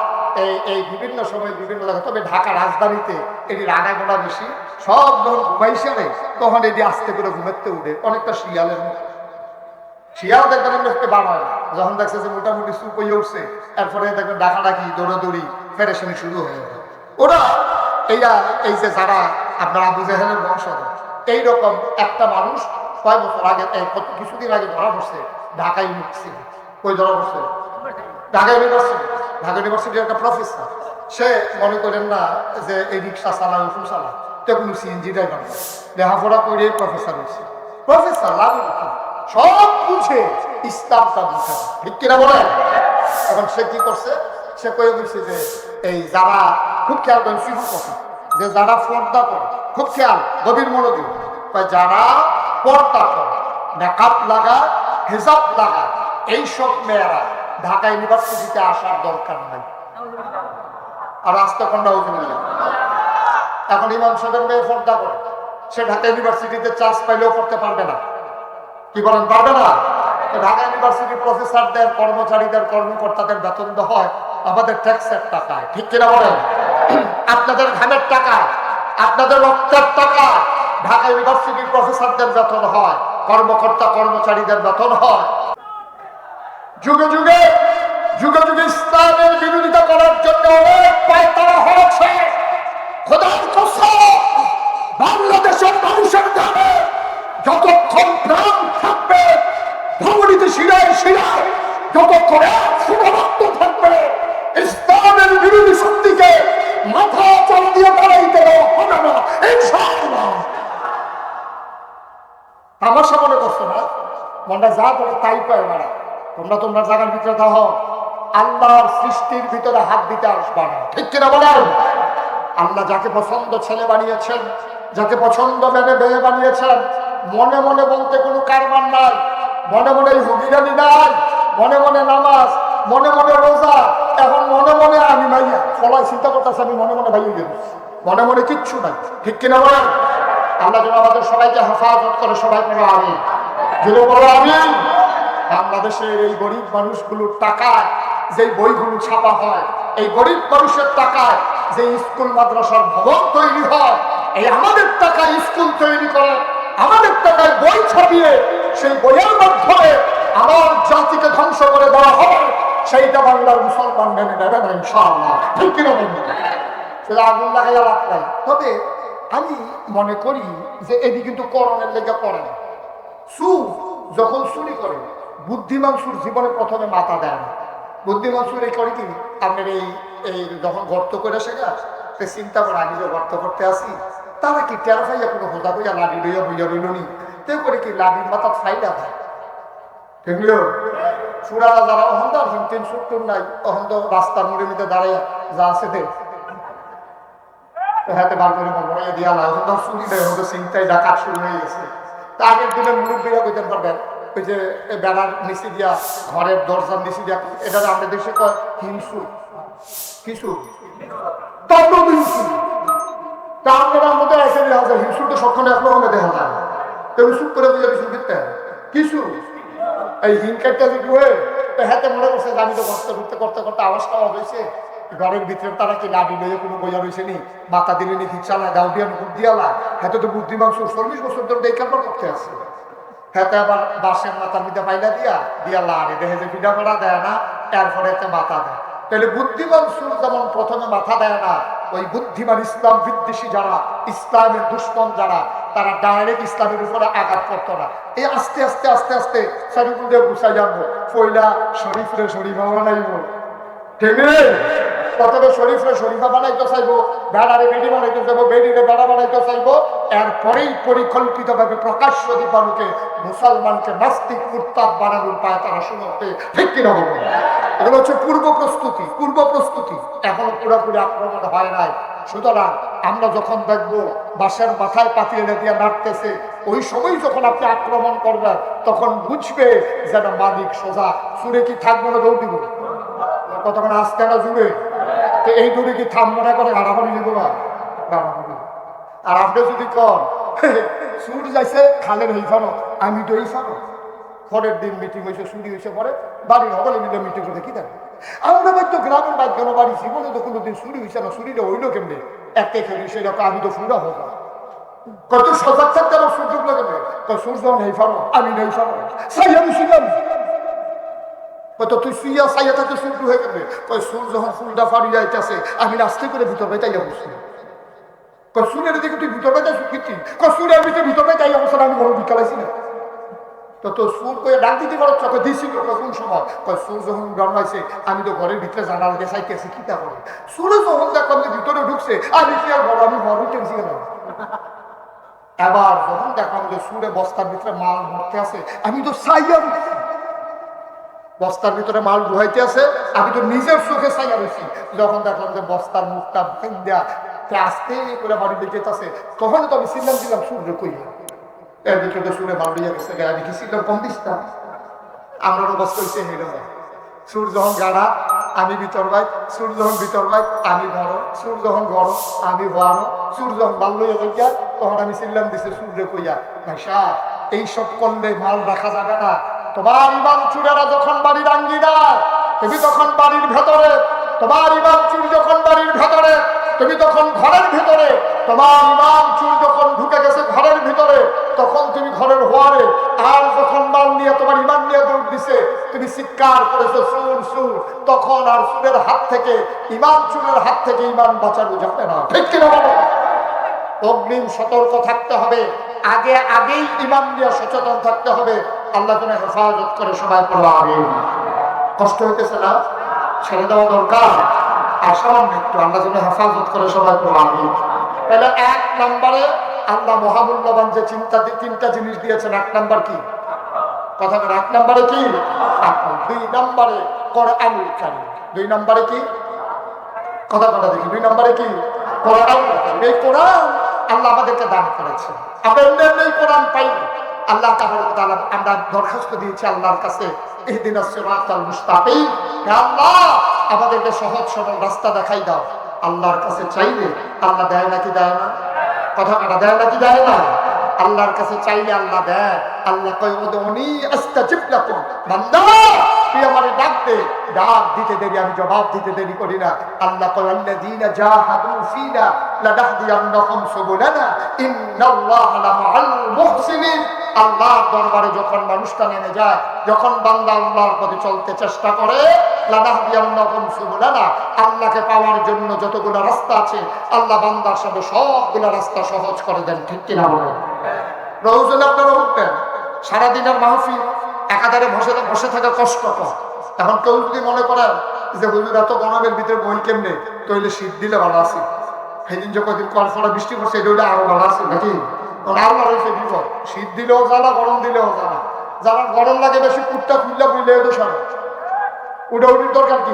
এই বিভিন্ন সময় বিভিন্ন জায়গায়। তবে ঢাকা রাজধানীতে এটির আনাগোনা বেশি। সব যখন ঘুমাইছে নেই, তখন এটি আস্তে করে ঘুমাতে উঠে, অনেকটা শিয়ালের মতো। শিয়াল দেখবেন এমনি বানায় না, যখন দেখছে যে মোটামুটি চুপ হয়ে উঠছে, এরপরে দেখবেন ডাকাডাকি দৌড়াদৌড়ি ফেরেশানি শুরু হয়ে যায়। ওরা এই যে যারা আপনার আবু জাহেলের বংশধর, এইরকম একটা মানুষ কয়েক বছর আগে, কিছুদিন আগে ধরা পড়ছে ঢাকা ইউনিভার্সিটি। কই ধরা পড়ছে? ঢাকা ইউনিভার্সিটি। ঢাকা ইউনিভার্সিটির একটা প্রফেসর, সে মনে করেন না যে এই রিক্সা চালায়, ওষুধ চালায়, তো কোনো সিএনজি ড্রাইভার না, লেখাপড়া করে প্রফেসর হয়েছে। প্রফেসর লাভ সব বুঝে, ইসলামটা বুঝে, ঠিক কিনা বলেন? এখন সে কি করছে? সে কয়ে বলছে যে এই যারা, খুব খেয়াল করেন শিশু কথা, যে যারা পর্দা করে, খুব খেয়াল, গভীর মনোযোগ, যারা পর্দা করে, মেকআপ লাগায়, হেজাব লাগায়, এইসব মেয়েরা ঢাকা ইউনিভার্সিটিতে আসার দরকার নাই। আর আসতে কন্যা হয়েছিল। এখন ইমাম সাহেবের মেয়ে পর্দা করে, সে ঢাকা ইউনিভার্সিটিতে চান্স পাইলেও করতে পারবে না। কি বলেন, পারবে না? ঢাকা ইউনিভার্সিটির প্রফেসরদের, কর্মচারীদের, কর্মকর্তাদের বেতন দেওয়া হয় আমাদের ট্যাক্সের টাকায়, ঠিক কিনা বলেন? আপনাদের ঘামের টাকা, আপনাদের রক্তের টাকা ঢাকা ইউনিভার্সিটির প্রফেসরদের বেতন হয়, কর্মকর্তা কর্মচারীদের বেতন হয়। যুগে যুগে যুগে যুগে ইসলামের বিরোধিতা করার জন্য অনেক পায়তারা হয়েছে, দেশের মানুষের ধারে যতক্ষণ প্রাণ থাকবে, ধমনীতে শিরায় শিরায় যতক্ষণ এক শুভরক্ত থাকবে, ইসলামের বিরোধী শক্তিকে মাথা চল দিয়ে দাঁড়াইতে দেওয়া হবে না ইনশাআল্লাহ। আমার সামনে করছো না, মনটা যা করে তাই পায় না। তোমরা জায়গার ভিতরে থাকো, আল্লাহর সৃষ্টির ভিতরে হাত দিতে আসবা না, ঠিক কিনা বলেন? আল্লাহ যাকে পছন্দ ছেলে বানিয়েছেন, যাকে পছন্দ মেয়ে বানিয়েছেন, মনে মনে বলতে কোনো কারবার নাই, মনে মনে হুগিরানি নাই, মনে মনে নামাজ, মনে মনে রোজা, এখন মনে মনে আমি ভাইয়া সবাই চিন্তা করতেছে আমি মনে মনে ভাইয়া গেল, মনে মনে কিচ্ছু নাই, ঠিক কিনা বলেন? আল্লাহ যেন আমাদের সবাইকে হেফাজত করে, সবাই বলো আমিন, যদি বলো আমিন। বাংলাদেশের এই গরিব মানুষগুলোর টাকায় যে বইগুলো ছাপা হয়, এই গরিব মানুষের টাকায় যে স্কুল মাদ্রাসার ভবন তৈরি হয়, এই আমাদের টাকায় স্কুল তৈরি করে, আমাদের টাকায় বই ছাপিয়ে সেই বইয়ের মাধ্যমে আমার জাতিকে ধ্বংস করে দেওয়া হবে, সেইটা বাংলার মুসলমান মেনে নেবে না ইনশাআল্লাহ, ঠিক কিনা বলবো? সেটা আগুন লাগাইয়া লাভ নাই। তবে আমি মনে করি যে এটি কিন্তু করণের লেগে করে না। সুর যখন চুরি করে, বুদ্ধিমান সুর জীবনে প্রথমে মাথা দেয় না। বুদ্ধিমান সুর এই করে কি, আপনার এই যখন গর্ত করে শেখা সে চিন্তা করে আমি যে গর্ত করতে আসি, তারা কি টেরা ফাইয়া কোনো হোদা কইয়া লাডি লইয়া বইয়া রইল নি, তে করে কি লাডির মাথা ফাইলা দেয়, ঠিক সুরারা যারা অহন তো তিন সত্তর নাই, অহন তো রাস্তার মোড়ের মধ্যে দাঁড়াইয়া যা আছে দে হাতে বার করে বড়াইয়া দিয়া না, এখন তো চুরি দেয়, হয়তো চিন্তায় ডাকাত শুরু হয়ে গেছে। তা আগের দিনের মুরব্বীরা কইতে পারবেন, ওই যে বেড়ার নিচে দিয়া, ঘরের দরজার নিচে দিয়া, এটা আমাদের দেশে কয় হিংসু, কিছু হিংসু, তা আপনারা আমাদের এসে দেওয়া যায়, হিংসুর তো সক্ষণে এক রকমের দেখা যায়, তো চুপ করে বুঝে কিছু দিতে কিছু এই হিংকারটা যে হয়ে হাতে মনে করছে যে আমি তো করতে করতে করতে আওয়াজটা হয়েছে, ঘরের ভিতরে তারা কি লাডি লইয়ে কোনো বোঝা রয়েছে নি, মাথা দিলে নি চালায় দাও দিয়া বুদ্ধি দিয়ালায়, হাতে তো বুদ্ধিমান 40 বছর ধরে এই কারবার করতে আছে, হাতে আবার বাসের মাথার মধ্যে পাইলা দিয়া লাড়ে দেখে যে পিঠা পড়া দেয় না, এরপরে এতে মাথা দেয়। তাহলে বুদ্ধিমান সুর যেমন প্রথমে মাথা দেয় না, ওই বুদ্ধিমান ইসলাম বিদ্বেষী যারা, ইসলামের দুশ্মন যারা, তারা ডাইরেক্ট ইসলামের উপরে আঘাত করতো না। এই আস্তে আস্তে আস্তে আস্তে শরীফুল দিয়ে গুছাই যাবো, পয়লা শরীফরে শরীফা বানাইব, ঠিক নেই? প্রথমে শরীফরে শরীফা বানাইতে চাইবো, বেড়ারে বেডি বানাইতে চাইবো, বেডিরে বেড়া বানাইতে চাইবো, এরপরেই পরিকল্পিতভাবে প্রকাশ্য দীপানুকে মুসলমানকে নাস্তিক মুরতাদ বানানোর পায় তারা শুনতে, ঠিক কিনা বলবো? এগুলো হচ্ছে পূর্ব প্রস্তুতি, এখনো পুরোপুরি আক্রমণ হয় নাই। সুতরাং আমরা যখন দেখবো বাসের মাথায় পাতিয়ে দিয়ে নাড়তেছে, ওই সময় যখন আপনি আক্রমণ করবেন তখন বুঝবে যেন মালিক সোজা, সুরে কি থাকবো না দৌড় দিব, কতক্ষণ আসতে না জুড়ে, তো এই দূরে কি থামবো না করে হারাহারি দিব না, আর আপনি যদি কন সুর যাইছে খালের এই ফানো, আমি তো এই ফানো, পরের দিন মিটিং হয়েছে, চুরি হয়েছে, পরে বাড়ির সকলে মিলে মিটিং করে কি থাকে, আমরা তো গ্রামের বাইক কেন বাড়ি জীবনে তো কোনোদিন চুরি হয়েছে না, চুরিটা হইলো কেমনি একে খেলি সেরকম, আমি তো ফুরা হোক কত সজাগ থাকতে আমার সুযোগ লাগে, সূর্য নেই ফানো, আমি নেই ফানো, সাই আমি ছিলাম, কত তুই শুইয়া সাইয়া থাকে সূর্য হয়ে গেলে, সূর্য যখন ফুলটা ফাড়ি যাইতেছে আমি রাস্তে করে ভিতর বেতাইয়া বসছি, সুরের দিকে তুই ভিতর বেতাই শুকিছি, সুরের ভিতর বেতাই অবস্থা আমি কোনো বিকালাইছি না, তো সুর করে ডাক দিতে পারো চোখে দিয়েছিল কোন সময়, সুর যখন জন্মাইছে আমি তো ঘরের ভিতরে জানার দিয়ে চাইতেছি কি তা করে, সুরে যখন দেখলাম যে ভিতরে ঢুকছে আমি কি আর বড়, আমি বড় টেনছি কেন, এবার যখন দেখলাম যে সুরে বস্তার ভিতরে মাল ভরতে আছে, আমি তো চাইয়া বস্তার ভিতরে মাল ঢুকাইতে আছে, আমি তো নিজের চোখে চাইয়া রয়েছি, যখন দেখলাম যে বস্তার মুখটা ভেঙে আস্তে করে বাড়ি দিকে আছে, তখন তো আমি চিনলাম সূর্য কইয়া এর ভিতরে সুরে মাল দিয়ে গেছে, আমি কি ছিলাম কম দিচ্ছিলাম, আমরা অবস্থা হয়েছে হেরে যায়, সুর যখন গাড়া আমি ভিতর ভাই, সুর যখন ভিতর ভাই আমি বড়, সুর যখন বড় আমি বড়, সুর যখন মাল লইয়া গিয়া তখন আমি চিনলাম দিছে সূর্য কইয়া, ভাইসা এইসব করলে মাল রাখা যাবে না, তোমার ইমান চুরেরা যখন বাড়ির আঙ্গিনা, তুমি তখন বাড়ির ভেতরে, তোমার ইমান চুর যখন বাড়ির ভেতরে, তুমি তখন ঘরের ভিতরে, তোমার ইমান চুর যখন ঢুকে গেছে ঘরের ভিতরে, তখন তুমি ঘরের হওয়ারে, আর যখন মাল নিয়ে তোমার ইমান নিয়ে দৌড় দিছে, তুমি চিৎকার করেছো সুর সুর, তখন আর সুরের হাত থেকে, ইমান চুরের হাত থেকে ইমান বাঁচানো যাবে না, ঠিক কিনা বলো? অগ্রিম সতর্ক থাকতে হবে, আগেই ইমান দিয়ে সচেতন থাকতে হবে। আল্লাহ যেন হেফাজত করে, সবাই পড়ো আমিন। কষ্ট হইতেছে না? ছেড়ে দেওয়া দরকার আর সামান্য একটু, আল্লাহ যেন হেফাজত করে, সবাই পড়ো আমিন। তাহলে 1 নম্বরে আল্লাহ মহামূল্যবান যে তিনটা জিনিস দিয়েছেন। 1 নম্বর কি? কথা বলে 1 নম্বরে কি? 2 নম্বরে কোরআনুল কারীম। 2 নম্বরে কি? কথা দেখি। 2 নম্বরে কি? কোরআনুল কারীম। এই কোরআন আল্লাহ আমাদেরকে দান করেছেন। আমরা এমনি কোরআন পাইনি। আল্লাহ তাআলা আমরা দরখাস্ত দিয়েছি আল্লাহর কাছে, ইহদিনাস সিরাতাল মুস্তাকিম, হে আল্লাহ আমাদেরকে সহজ সরল রাস্তা দেখাই দাও। আল্লাহর কাছে চাইলে আল্লাহ দেয় নাকি দেয় না? কথা দেয় নাকি দেয় না? আল্লাহর কাছে চাইলে আল্লাহ দেয়। আল্লাহ কয় উদউনি আস্তাজিব লাকুম, বান্দা তুই আমারে ডাক দে, ডাক দিতে দেরি, আমি জবাব দিতে দেরি করি না। আল্লাহ কয় আল্লাযীনা জাহাদু ফীনা লানাহদিয়ান্নাহুম সুবুলানা ইন্নাল্লাহা লামাআল মুহসিনিন। আল্লাহর দরবারে যখন মানুষটা নেমে যায়, যখন বান্দা আল্লাহর পথে চলতে চেষ্টা করে, লানাহদিয়ান্নাহুম সুবুলানা, আল্লাহকে পাওয়ার জন্য যতগুলো রাস্তা আছে আল্লাহ বান্দার সাথে সবগুলো রাস্তা সহজ করে দেন। ঠিক কিনা বলেন? রোজান আপনারা উঠবেন, সারাদিনের মাহফিল একাধারে বসে থাকা কষ্টকর। এখন কেউ যদি মনে করেন যে হুজুর এত গরমের ভিতরে বই কেমনে, তৈলে শীত দিলে ভালো আছে, সেদিন যে কদিন কলফরা বৃষ্টি করছে এটা হইলে আরো ভালো আছে নাকি? আরো ভালো হয়েছে বিপদ। শীত দিলেও জ্বালা, গরম দিলেও জ্বালা। যারা গরম লাগে বেশি কুটটা খুললা বুঝলে এটা সব উঠাউটির দরকার কি?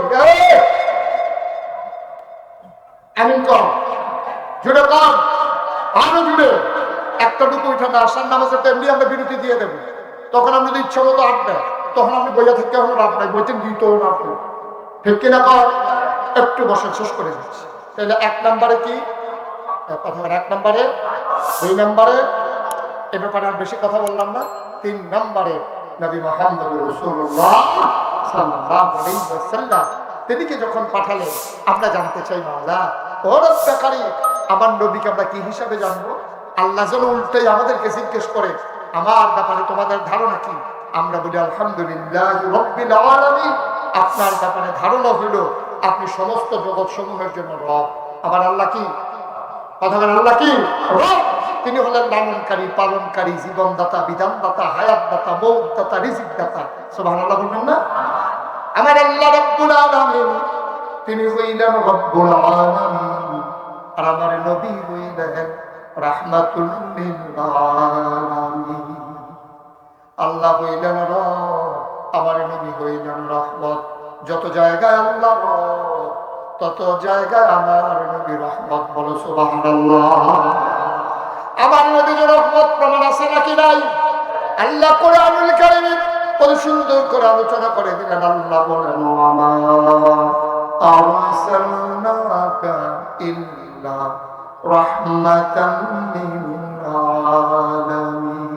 এমন কম জুড়ে কম, আরো জুড়ে একটা দুটো উঠে না, আসার নামাজের তেমনি আমরা বিরতি দিয়ে দেবো। তখন আপনি যদি ইচ্ছা মতো আটবেন, তখন আপনি বইয়া থেকে এখন লাভ নাই, বইতেন দিত না আপনি। ঠিক কিনা কর? একটু বসে শেষ করে দিচ্ছি। তাহলে 1 নম্বরে কি? কথা 1 নম্বরে, 2 নম্বরে এ ব্যাপারে আর বেশি কথা বললাম না। 3 নম্বরে নবী মুহাম্মদ রাসূলুল্লাহ সাল্লাল্লাহু আলাইহি ওয়াসাল্লাম তিনিকে যখন পাঠালেন, আমরা জানতে চাই মাওলা ও রব্বে কারীম, আমার নবীকে আমরা কি হিসাবে জানবো? আল্লাহ যেন উল্টাই আমাদেরকে জিজ্ঞেস করে আমার ব্যাপারে তোমাদের ধারণা কি? আমরা বলি আলহামদুলিল্লাহ রাব্বিল আলামিন। আপনার ব্যাপারে ধারণা হলো আপনি সমস্ত জগৎ সমূহের জন্য রব। আবার আল্লাহ কি? কথা বলেন, আল্লাহ কি? রব। তিনি হলেন লালনকারী, পালনকারী, জীবনদাতা, বিধানদাতা, হায়াতদাতা, মৌতদাতা, রিজিকদাতা। সুবহানাল্লাহ বলবেন না? আমার আল্লাহ রব্বুল আলামিন, তিনি হইলেন রব্বুল আলামিন, আর আমার নবী হইলেন রাহমাতুল লিল আলামিন। আল্লাহ হইলেন রব, আমার নবী হইলেন রহমত। যত জায়গায় আল্লাহ রব, তত জায়গায় আমার নবী রহমত। বলো সুবহানাল্লাহ। আমার নবীর রহমত প্রমাণ আছে নাকি নাই? আল্লাহ কোরআনুল কারীমে কত সুন্দর করে আলোচনা করে দিলেন। আল্লাহ বলেন ওয়ামা আরসালনাকা ইল্লা রাহমাতান লিল আলামিন।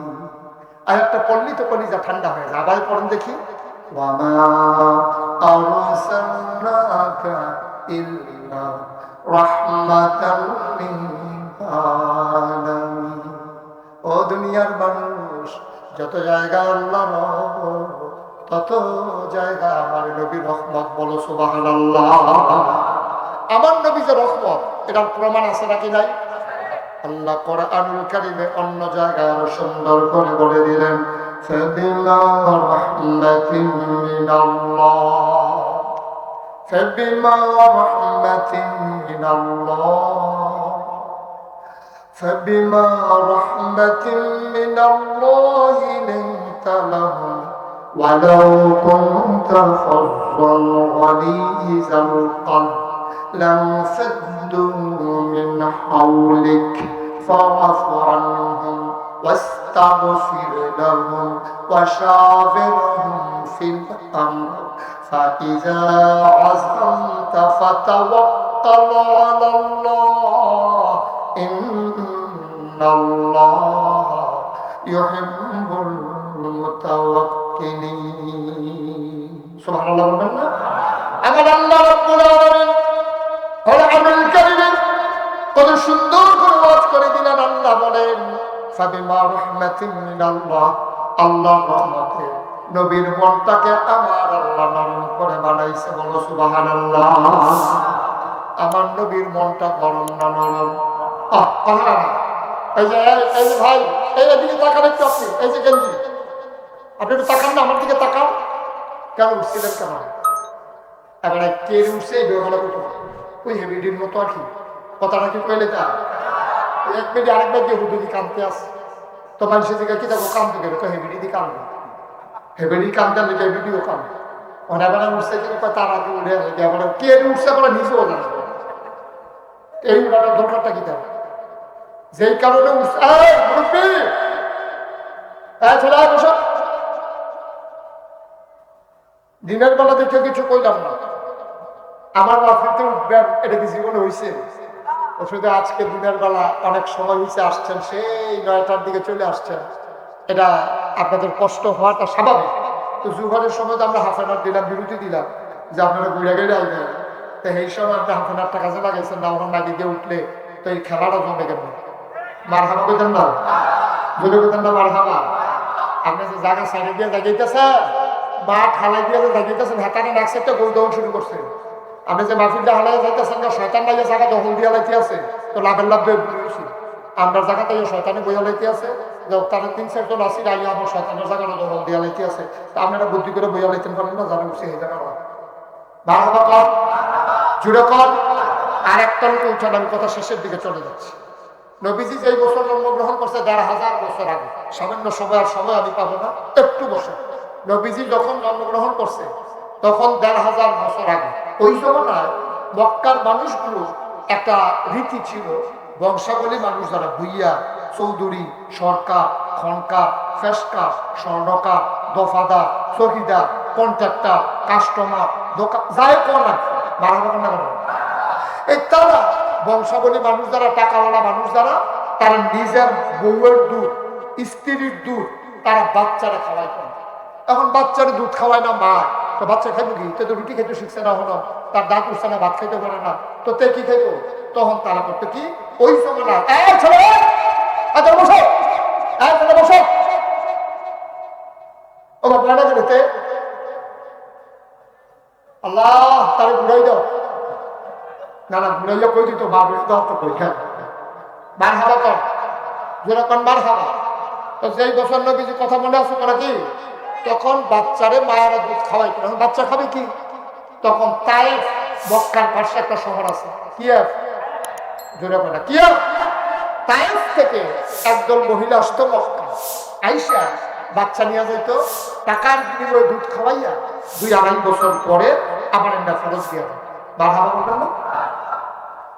আয়াতটা পড়লি তো কলিজা ঠান্ডা হয়ে যায়। আবার পড়েন দেখি। ওয়ামা আরসালনাকা ইল্লা রাহমাতান লিল আলামিন। ও দুনিয়ার মানুষ, যত জায়গায় আল্লাহ তত জায়গায় আমার নবী রহমত। বলো সুবহানাল্লাহ। আমার নবী যে রহমত, এটার প্রমাণ আছে নাকি নাই? আল্লাহ কোরআনুল কারীমে অন্য জায়গায় আরো সুন্দর করে বলে দিলেন ফাবিমা রাহমাতিন মিনাল্লাহ, ফাবিমা রাহমাতিন মিনাল্লাহ, ফাবিমা রাহমাতিন মিনাল্লাহি লিনতা লাহুম ওয়ালাউ কুনতা ফাযযান গালিযাল কলব لانفضوا من حولك فاعف عنهم واستغفر لهم وشاورهم في الأمر فإذا عزمت فتوكل على الله إن الله يحب المتوكلين. سبحان الله. আমার আল্লাহ রাব্বুল আলামিন কোরআনুল কারীমে কত সুন্দর করে ওয়াজ করে দিলেন। আল্লাহ বলেন ফাবিমা রাহমাতিন মিনাল্লাহ, আল্লাহর রহমতে নবীর মনটাকে আমার আল্লাহ নরম করে বানাইছে। বলো সুবহানাল্লাহ। আমার নবীর মনটা গরম না নরম? কথা না এই যে ভাই এই দিকে তাকান একটু আপনি এই যে গেঞ্জি আপনি একটু তাকান না আমার দিকে তাকান কেন উঠছিলেন কেন এবার কে উঠছে এই ব্যবহার করতো ওই হেভিডির মতো আর কি কথাটা কি কইলে তা এক মিনিট আরেকবার দিয়ে হুদুদি কানতে আসে তো মানুষের দিকে কি দেখো কানতে গেলে তো হেভিডি দিয়ে কানবে হেভিডি কানতে লেগে হেভিডিও কানবে অনেকবার উঠছে কিন্তু তার আগে উঠে আসে এবার কে উঠছে আমরা নিজেও জানবো এই উঠানোর দরকারটা কি দেয় যেই কারণে দিনের বেলা দেখে কিছু কইলাম না আমার মাথাতে উঠবেন এটা কি জীবনে হয়েছে শুধু আজকে দিনের বেলা অনেক সময় হয়েছে আসছেন সেই 9টার দিকে চলে আসছেন এটা আপনাদের কষ্ট হওয়াটা স্বাভাবিক তো জুহরের সময় তো আমরা হাফ অ্যান আওয়ার দিলাম বিরতি দিলাম যে আপনারা ঘুরে গেলে আসবেন তো এই সময় আপনি হাফ অ্যান আওয়ারটা কাজে লাগাইছেন না ওখানে নাকি দিয়ে উঠলে তো এই খেলাটা জমে গেল মার হাবা পেতেন না যদি পেতেন না মার হাবা আপনি যে জায়গা সাইডে দিয়ে জাগিয়েছেন বা খালাই দিয়ে যে জাগিয়েছেন হাতানে নাকছে একটা গোল দৌড় শুরু করছে আপনি যে মাহফিলটা হালাই যাইতেছেন না শয়তান নাই জায়গা দখল দিয়ে লাইতে আছে তো লাভের লাভ বেশি আমরা জায়গাতে শয়তানে বইয়া লাইতে আছে যে তারা 3-4 জন আসি আই আমার শয়তানের জায়গাটা দখল দিয়ে লাইতে আছে তো আপনারা বুদ্ধি করে বইয়া লাইতেন পারেন না যারা উঠছে এই জায়গা মার হাবা কর জুড়ে কর আর একটা লোক উঠান আমি কথা শেষের দিকে চলে যাচ্ছি নবীজি যেই বছর জন্মগ্রহণ করছে 1500 বছর আগে সামান্য সময় আর সময় আমি পাবো না একটু বছর নবীজি যখন জন্মগ্রহণ করছে তখন 1500 বছর আগে ওই জমানায় মক্কার মানুষগুলো একটা রীতি ছিল বংশাবলী মানুষ যারা ভুইয়া চৌধুরী সরকার খনকার ফেসকার স্বর্ণকার দফাদার চকিদার কন্ট্রাক্টর কাস্টমার দোকান যাই কোন না এই তারা বংশাবলী মানুষ যারা টাকাওয়ালা মানুষ যারা তারা নিজের বউয়ের দুধ স্ত্রীর দুধ তারা বাচ্চারা খাওয়াই করে এখন বাচ্চারা দুধ খাওয়ায় না মা তো বাচ্চা খাইব কি তো রুটি খেতে শিখছে না হলো তার দাঁত উঠছে না ভাত খাইতে পারে না তো তে কি খাইব তখন তারা করতো কি ওই সময় না বসো বসো ও বাবা গেলেতে আল্লাহ তারে ঘুরাই দাও না না ঘুরাইয়া কই দিত বাবু দাও তো কই খান বার হাবা কর যেরকম বার হাবা তো যেই বছর নবীজি কথা মনে আছে তোরা কি তখন বাচ্চারে মায়েরা দুধ খাওয়াই তখন বাচ্চা খাবে কি তখন তাইফ মক্কার পাশে একটা শহর আছে কিয়াফ জোরে না কিয়াফ তাইফ থেকে একদল মহিলা আসতো মক্কা আইসা বাচ্চা নিয়ে যাইতো টাকার বিনিময়ে দুধ খাওয়াইয়া 2-2.5 বছর পরে আবার একটা ফরজ দিয়ে দেয় বার হাবা বলবেন না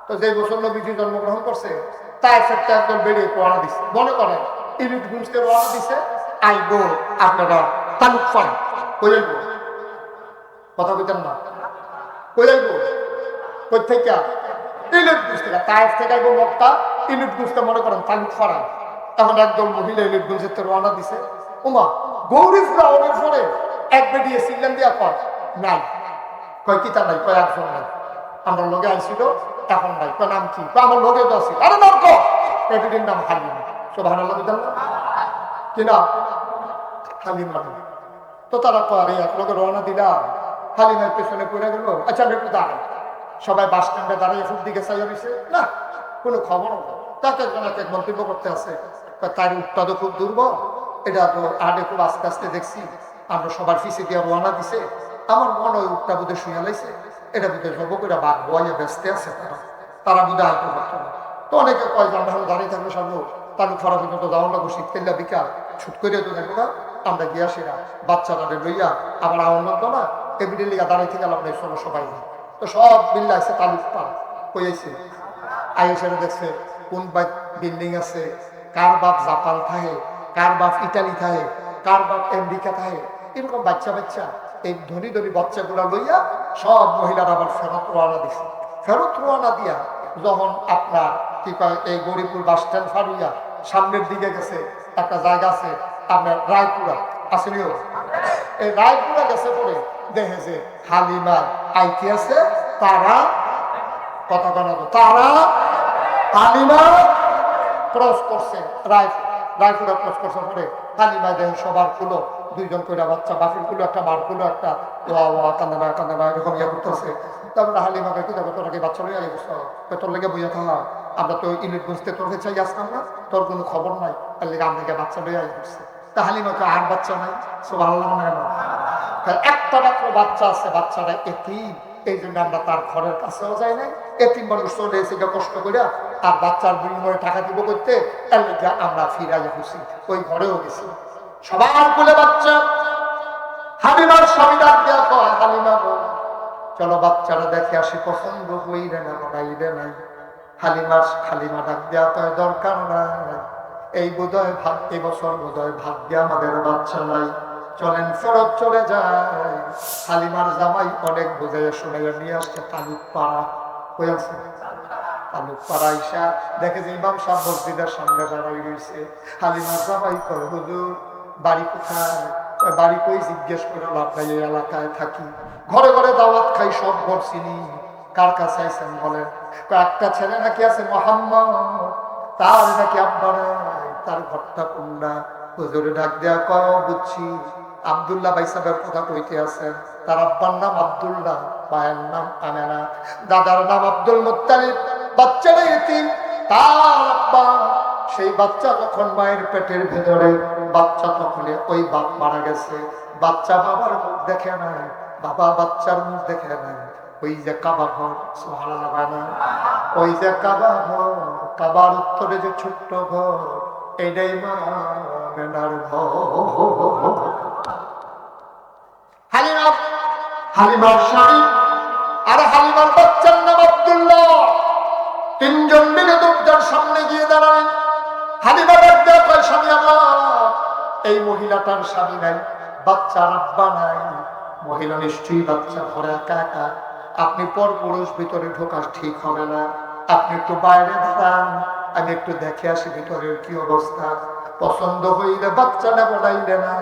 তো যে বছর নবীজি জন্মগ্রহণ করছে তাইফ একটা একদল বেরিয়ে রওনা দিছে মনে করেন ইলিট গুঞ্জকে রওনা দিছে আইবো আপনারা তালুক ফাড়া কই যাইব কথা কইতেন না কই যাইব কই থেকে ইলিট গুঞ্জ থেকে তাইফ থেকে আইবো মক্কা ইলিট গুঞ্জকে মনে করেন তালুক ফাড়া এখন একদল মহিলা ইলিট গুঞ্জের তো রওনা দিছে ওমা গৌরী ফ্রাউনের ফলে এক বেরিয়ে সিলেন দিয়া কর নাই কয় কিতা নাই কয় একজন নাই আমরা লগে আইছিল এখন নাই কয় নাম কি আমার লগে তো আছে আরে নাম কো এটির নাম হালিমা সুবহানাল্লাহ বুঝলেন না কিনা হালিমা তো তারা করে এক লোকে রওনা দিলাম হালিমার পেছনে পড়ে গেল আচ্ছা আমি একটু দাঁড়াই সবাই বাস স্ট্যান্ডে দাঁড়িয়ে ফুট দিকে চাইয়া রয়েছে না কোনো খবর নেই তাকে একজন এক মন্তব্য করতে আছে তার উঠটা তো খুব দুর্বল এটা তো আগে খুব আস্তে আস্তে দেখছি আমরা সবার ফিসে দিয়ে রওনা দিছে আমার মনে হয় উঠটা বোধহয় শুয়ে লাইছে এটা বোধহয় জব করে বাঘ বয়ে ব্যস্ত আছে তারা বোধহয় আয়ত্ত করতো না তো অনেকে কয় যে আমরা দাঁড়িয়ে থাকলে সব তালুক ফাড়া পর্যন্ত যাওয়া লাগবো শীতকাল্লা বিকাল ছুট করে তো দেখো না আমরা গিয়া সেরা বাচ্চা তাদের লইয়া আবার আনন্দ না এবিডি লিগা দাঁড়িয়ে থেকে গেলাম এই ষোলো সবাই তো সব বিল্লা আছে তালুক পা কইছে আইএসএর দেখছে কোন বিল্ডিং আছে কার বাপ জাপান থাকে কার বাপ ইটালি থাকে কার বাপ আমেরিকা থাকে এরকম বাচ্চা বাচ্চা এই ধনী ধনী বাচ্চাগুলা লইয়া সব মহিলারা আবার ফেরত রওনা দিছে ফেরত রওনা দিয়া যখন আপনার কি কয় এই গরিপুর বাস স্ট্যান্ড ফাড়িয়া সামনের দিকে গেছে একটা জায়গা আছে আপনার রায়পুরা আসলেও এই রায়পুরা গেছে পরে দেখে যে হালিমা আইটি আছে তারা কথা বানাবো তারা হালিমা ক্রস করছে রায়পুরা ক্রস করছে পরে হালিমা দেন সবার কুলো, দুইজন করে বাচ্চা, বাকির কুলো একটা, বার কুলো একটা, কান্দানা এরকম ইয়ে করতেছে। তারপরে হালিমাকে কি দেখো, তোরা কি বাচ্চা লইয়া বুঝতে তোর লেগে বইয়া থাকা, আমরা তো ইলিট বুঝতে তোর কাছে আসলাম না, তোর কোনো খবর নাই, তার লেগে আমাকে বাচ্চা লইয়া বুঝছে। তা হালিমাকে আর বাচ্চা নাই, সব আল্লাহ মনে হয় একটা মাত্র বাচ্চা আছে, বাচ্চাটা এতিম, এই জন্য আমরা তার ঘরের কাছেও যাই নাই, এতিম মানুষ চলে এসে কষ্ট করিয়া আর বাচ্চার বিনিময়ে টাকা দিব করতে, তার লেগে আমরা ফিরাই খুশি, ওই ঘরেও গেছি। সবার কোলে বাচ্চা। হালিমার স্বামী ডাক দেওয়া কয়, হালিমা চলো বাচ্চারা দেখে আসি, পছন্দ হইলে না বানাইলে নাই। হালিমা ডাক দেওয়া কয়, দরকার নাই, এই বোধহয় এবছর বোধহয় ভাগ্যে আমাদের বাচ্চা নাই, চলেন ফেরত চলে যায়। হালিমার জামাই অনেক বোঝাইয়া শোনাইয়া নিয়ে আসছে তালুক পাড়া, হয়েছে তালুক পাড়া ইসা দেখে যে ইমাম সাহেব মসজিদের সামনে দাঁড়াই রয়েছে। হালিমার জামাই কয়, হুজুর বাড়ি কোথায়? বাড়ি কই জিজ্ঞেস করে লাভ নাই, এই এলাকায় থাকি, ঘরে ঘরে দাওয়াত খাই, সব ঘর চিনি, কার কাছে আইছেন বলেন? একটা ছেলে নাকি আছে মোহাম্মদ, তার নাকি আব্বা নাই, তার ঘরটা কোনটা? হুজুরে ডাক দেয়া কয়, বুঝছি, আব্দুল্লাহ ভাই সাহেবের কথা কইতে আছেন, তার আব্বার নাম আব্দুল্লাহ, মায়ের নাম আমেনা, দাদার নাম আব্দুল মুত্তালিব, বাচ্চারা এতিম, তার আব্বা সেই বাচ্চা যখন মায়ের পেটের ভেতরে, বাচ্চা তখন ওই বাপ মারা গেছে, বাচ্চা বাবার মুখ দেখে নাই, বাবা বাচ্চার মুখ দেখে নাই। ওই যে কাবা ঘর, সুবহানাল্লাহ, ওই যে কাবা ঘর, কাবার উত্তরে যে ছোট্ট ঘর, এটাই মা আমেনার ঘর। হালিমার স্বামী আর হালিমার বাচ্চার নাম আব্দুল্লাহ, তিনজন মিলে দরজার সামনে গিয়ে দাঁড়ালেন। হালিমা ডাক দেয়া কয়, স্বামী আমার, এই মহিলাটার স্বামী নাই, বাচ্চার আব্বা নাই, মহিলা নিশ্চয়ই বাচ্চা ঘরে একা একা, আপনি পর পুরুষ ভিতরে ঢোকা ঠিক হবে না, আপনি একটু বাইরে দাঁড়ান, আমি একটু দেখে আসি ভিতরের কি অবস্থা, পছন্দ হইলে বাচ্চাটা বলাইলে না,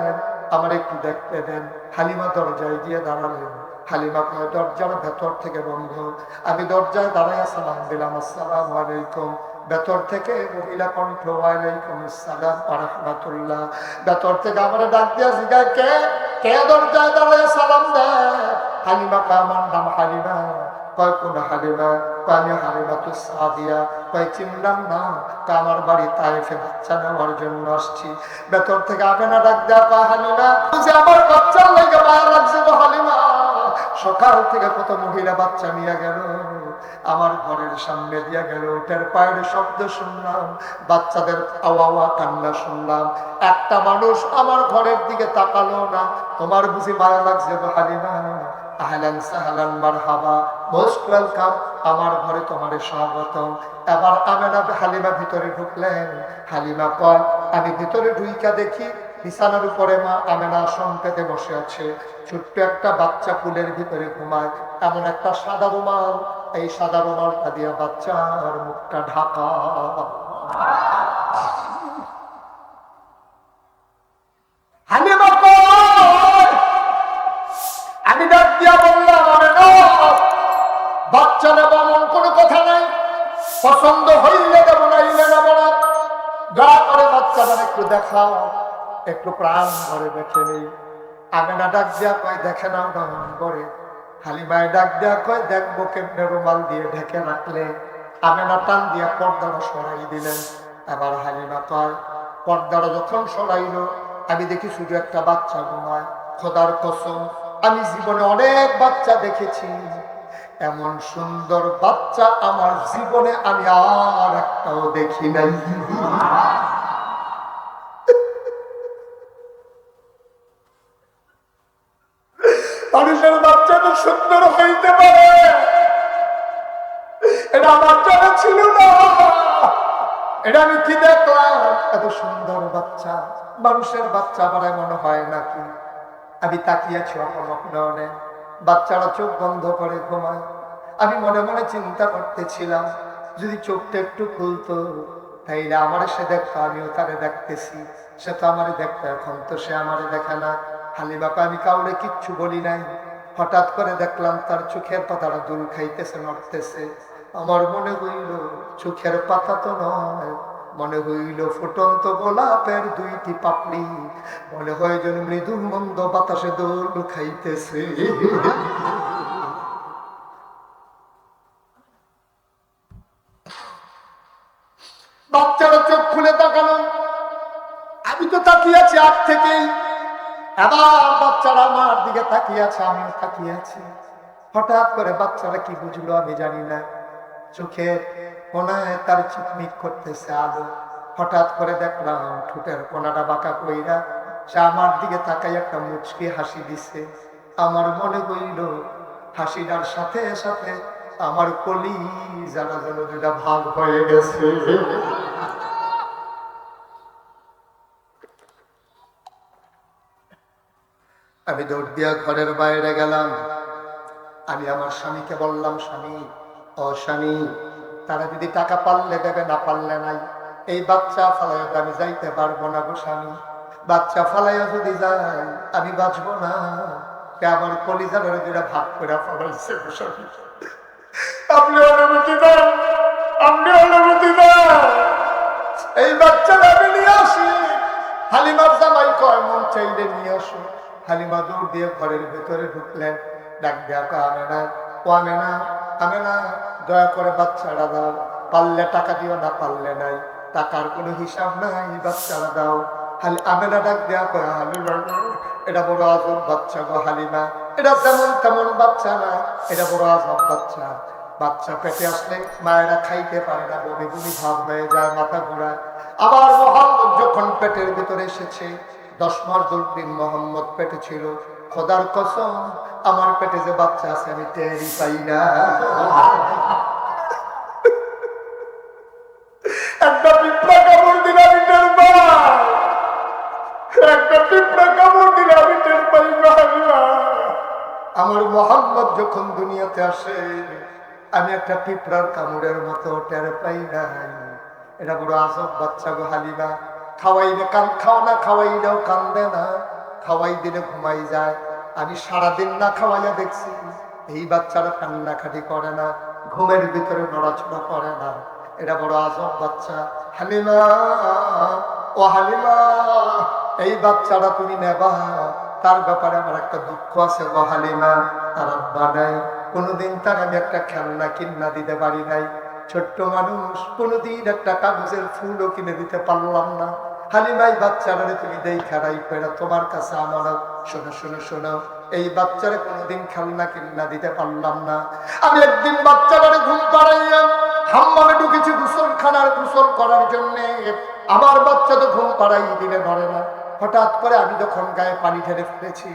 আমার একটু দেখতে দেন। হালিমা দরজায় গিয়ে দাঁড়ালেন। হালিমা কয়, দরজার ভেতর থেকে বন্ধ। আমি দরজায় দাঁড়াইয়া সালাম দিলাম, আসসালামু আলাইকুম। ভেতর থেকে মহিলা কণ্ঠ, ওয়ালাইকুম আসসালাম ওয়া রাহমাতুল্লাহ। ভেতর থেকে আমার ডাক দিয়া জিজ্ঞাসা, কে কে দরজায় দাঁড়াইয়া সালাম দেয়? হালিমা কয়, আমার নাম হালিমা। কয়, কোন হালিমা? কয়, আমি হালিমাতুস সাদিয়া। কয়, চিনলাম না। কয়, আমার বাড়ি তায়েফে বাচ্চা নেওয়ার জন্য আসছি। ভেতর থেকে আমেনা ডাক দেয়া কয়, হালিমা বুঝি আমার বাচ্চার লাগে মায়া লাগছে গো হালিমা, সকাল থেকে কত মহিলা বাচ্চা নিয়ে গেল, আমার ঘরের সামনে দিয়ে গেল, ওটার পায়ের শব্দ শুনলাম, বাচ্চাদের আওয়া কান্না শুনলাম, একটা মানুষ আমার ঘরের দিকে তাকালো না, তোমার বুঝি মায়া লাগছে গো হালিমা? আহলান সাহলান মারহাবা, মোস্ট ওয়েলকাম, আমার ঘরে তোমার স্বাগতম। এবার আমেনা হালিমা ভিতরে ঢুকলেন। হালিমা কয়, আমি ভিতরে ঢুইকা দেখি বিছানার উপরে মা আমেনা আসন পেতে বসে আছে, ছোট্ট একটা বাচ্চা কুলের ভিতরে ঘুমায়, এমন একটা সাদা রুমাল, এই সাদা রুমালটা দিয়া বাচ্চার মুখটা ঢাকা। হালিমা কয়, আমি ডাক দিয়া বললাম, আমেনা বাচ্চা নেব এমন কোনো কথা নাই, পছন্দ হইলে দেবো না, ইলে নেব না, দয়া করে বাচ্চাটা একটু দেখাও, একটু প্রাণ ভরে দেখে নেই। আমেনা ডাক দিয়া কয়, দেখে নাও কেমন করে। হালিমায় ডাক দেয়া কয়, দেখবো কেমনে রুমাল দিয়ে ঢেকে রাখলে। আমেনা টান দিয়া পর্দাটা সরাই দিলেন। এবার হালিমা কয়, পর্দাটা যখন সরাইল, আমি দেখি শুধু একটা বাচ্চা ঘুমায়। খোদার কসম, আমি জীবনে অনেক বাচ্চা দেখেছি, এমন সুন্দর বাচ্চা আমার জীবনে আমি আর একটাও দেখি নাই। মানুষের বাচ্চা তো সুন্দর হইতে পারে, এটা আমার জানা ছিল না। এটা আমি কি দেখলাম, এত সুন্দর বাচ্চা, মানুষের বাচ্চা আবার এমন হয় নাকি? আমি তাকিয়েছি অপলগ্নে, বাচ্চারা চোখ বন্ধ করে ঘুমায়। আমি মনে মনে চিন্তা করতেছিলাম, যদি চোখটা একটু খুলতো তাইলে আমার সে দেখতো, আমিও তারে দেখতেছি, সে তো আমারে দেখতো, এখন তো সে আমারে দেখে না। হালিমাকে আমি কাউরে কিচ্ছু বলি নাই। হঠাৎ করে দেখলাম তার চোখের পাতাটা দুল খাইতেছে, নড়তেছে। আমার মনে হইল চোখের পাতা তো নয়, মনে হইল ফুটন্ত গোলাপের দুইটি পাপড়ি, মনে হয় যেন মৃদু মন্দ বাতাসে দোল খাইতেছে। বাচ্চারা চোখ খুলে তাকালো, আমি তো তাকিয়ে আছি আগ থেকেই। এবার বাচ্চারা আমার দিকে তাকিয়ে আছে, আমিও তাকিয়ে আছি। হঠাৎ করে বাচ্চারা কি বুঝলো আমি জানি না, চোখের কোনায় তার চিকমিক করতেছে আলো। হঠাৎ করে দেখলাম ঠোঁটের কোনাটা বাঁকা কইরা সে আমার দিকে তাকাই একটা মুচকি হাসি দিছে। আমার মনে হইল হাসিটার সাথে সাথে আমার কলি জানা যেন দুটা ভাগ হয়ে গেছে। আমি দৌড় দিয়া ঘরের বাইরে গেলাম। আমি আমার স্বামীকে বললাম, স্বামী, ও স্বামী, তারা যদি টাকা পারলে দেবে, না পারলে নাই। এই বাচ্চা ফালাইয়া আমি যাইতে পারবো না গো স্বামী। বাচ্চা ফালাইয়া যদি যাই আমি বাঁচবো না। আমার কলিজারের দুটা ভাগ করে ফলাইছে গো স্বামী। আপনি অনুমতি দেন, আপনি অনুমতি দেন, এই বাচ্চাটা আমি নিয়ে আসি। হালিমার জামাই কয়, মন চাইলে নিয়ে আসো। হালিমা দৌড় দিয়ে ঘরের ভেতরে ঢুকলেন। ডাক দেয়া আমেনা, ও আমেনা, আমেনা, দয়া করে বাচ্চারা দাও। পারলে টাকা দিও, না পারলে নাই, টাকার কোনো হিসাব নাই, বাচ্চারা দাও। আমেনা ডাক দেয়া কয়, হালিমা এটা বড় আজব বাচ্চা গো হালিমা, এটা তেমন তেমন বাচ্চা না, এটা বড় আজব বাচ্চা। বাচ্চা পেটে আসলে মায়েরা খাইতে পারে না, বমি বমি ভাব হয়ে যায়, মাথা ঘোরায়। আবার মোহাম্মদ যখন পেটের ভিতরে এসেছে, 10 মাস 10 দিন মোহাম্মদ পেটে ছিল। খোদার কসম, আমার পেটে যে বাচ্চা আছে আমি টেরই পাই না। একটা পিঁপড়া কামড় দিলে আমি টের পাই, একটা পিঁপড়া কামড় দিলে আমি টের পাই না। আমার মোহাম্মদ যখন দুনিয়াতে আসে আমি একটা পিঁপড়ার কামড়ের মতো টের পাই নাই। এটা বড় আজব বাচ্চা গো হালিমা। খাওয়াইলে খাও না খাওয়াইলেও কান্দে না, খাওয়াই দিলে ঘুমাই যায়। আমি সারাদিন না খাওয়াইয়া দেখছি এই বাচ্চারা কান্নাকাটি করে না, ঘুমের ভিতরে নড়াচড়া করে না। এটা বড় আজব বাচ্চা। হালিমা, ও হালিমা, এই বাচ্চাটা তুমি নেবা, তার ব্যাপারে আমার একটা দুঃখ আছে গো হালিমা। তার আব্বা নাই, কোনোদিন তার আমি একটা খেলনা কিনা দিতে পারি নাই। ছোট্ট মানুষ, কোনোদিন একটা কাগজের ফুলও কিনে দিতে পারলাম না। হালিমাই বাচ্চারে তুমি দেখা রাইখো, এটা তোমার কাছে আমার। শোনো শোনো শোনো, এই বাচ্চারে কোনোদিন খেলনা কিনা দিতে পারলাম না। আমি একদিন বাচ্চাটারে ঘুম পাড়াইয়া হাম্মামে ঢুকেছি গোসল করার জন্য। আমার বাচ্চা তো ঘুম পাড়াই দিলে ধরে না। হঠাৎ করে আমি যখন গায়ে পানি ঢেলে ফেলেছি,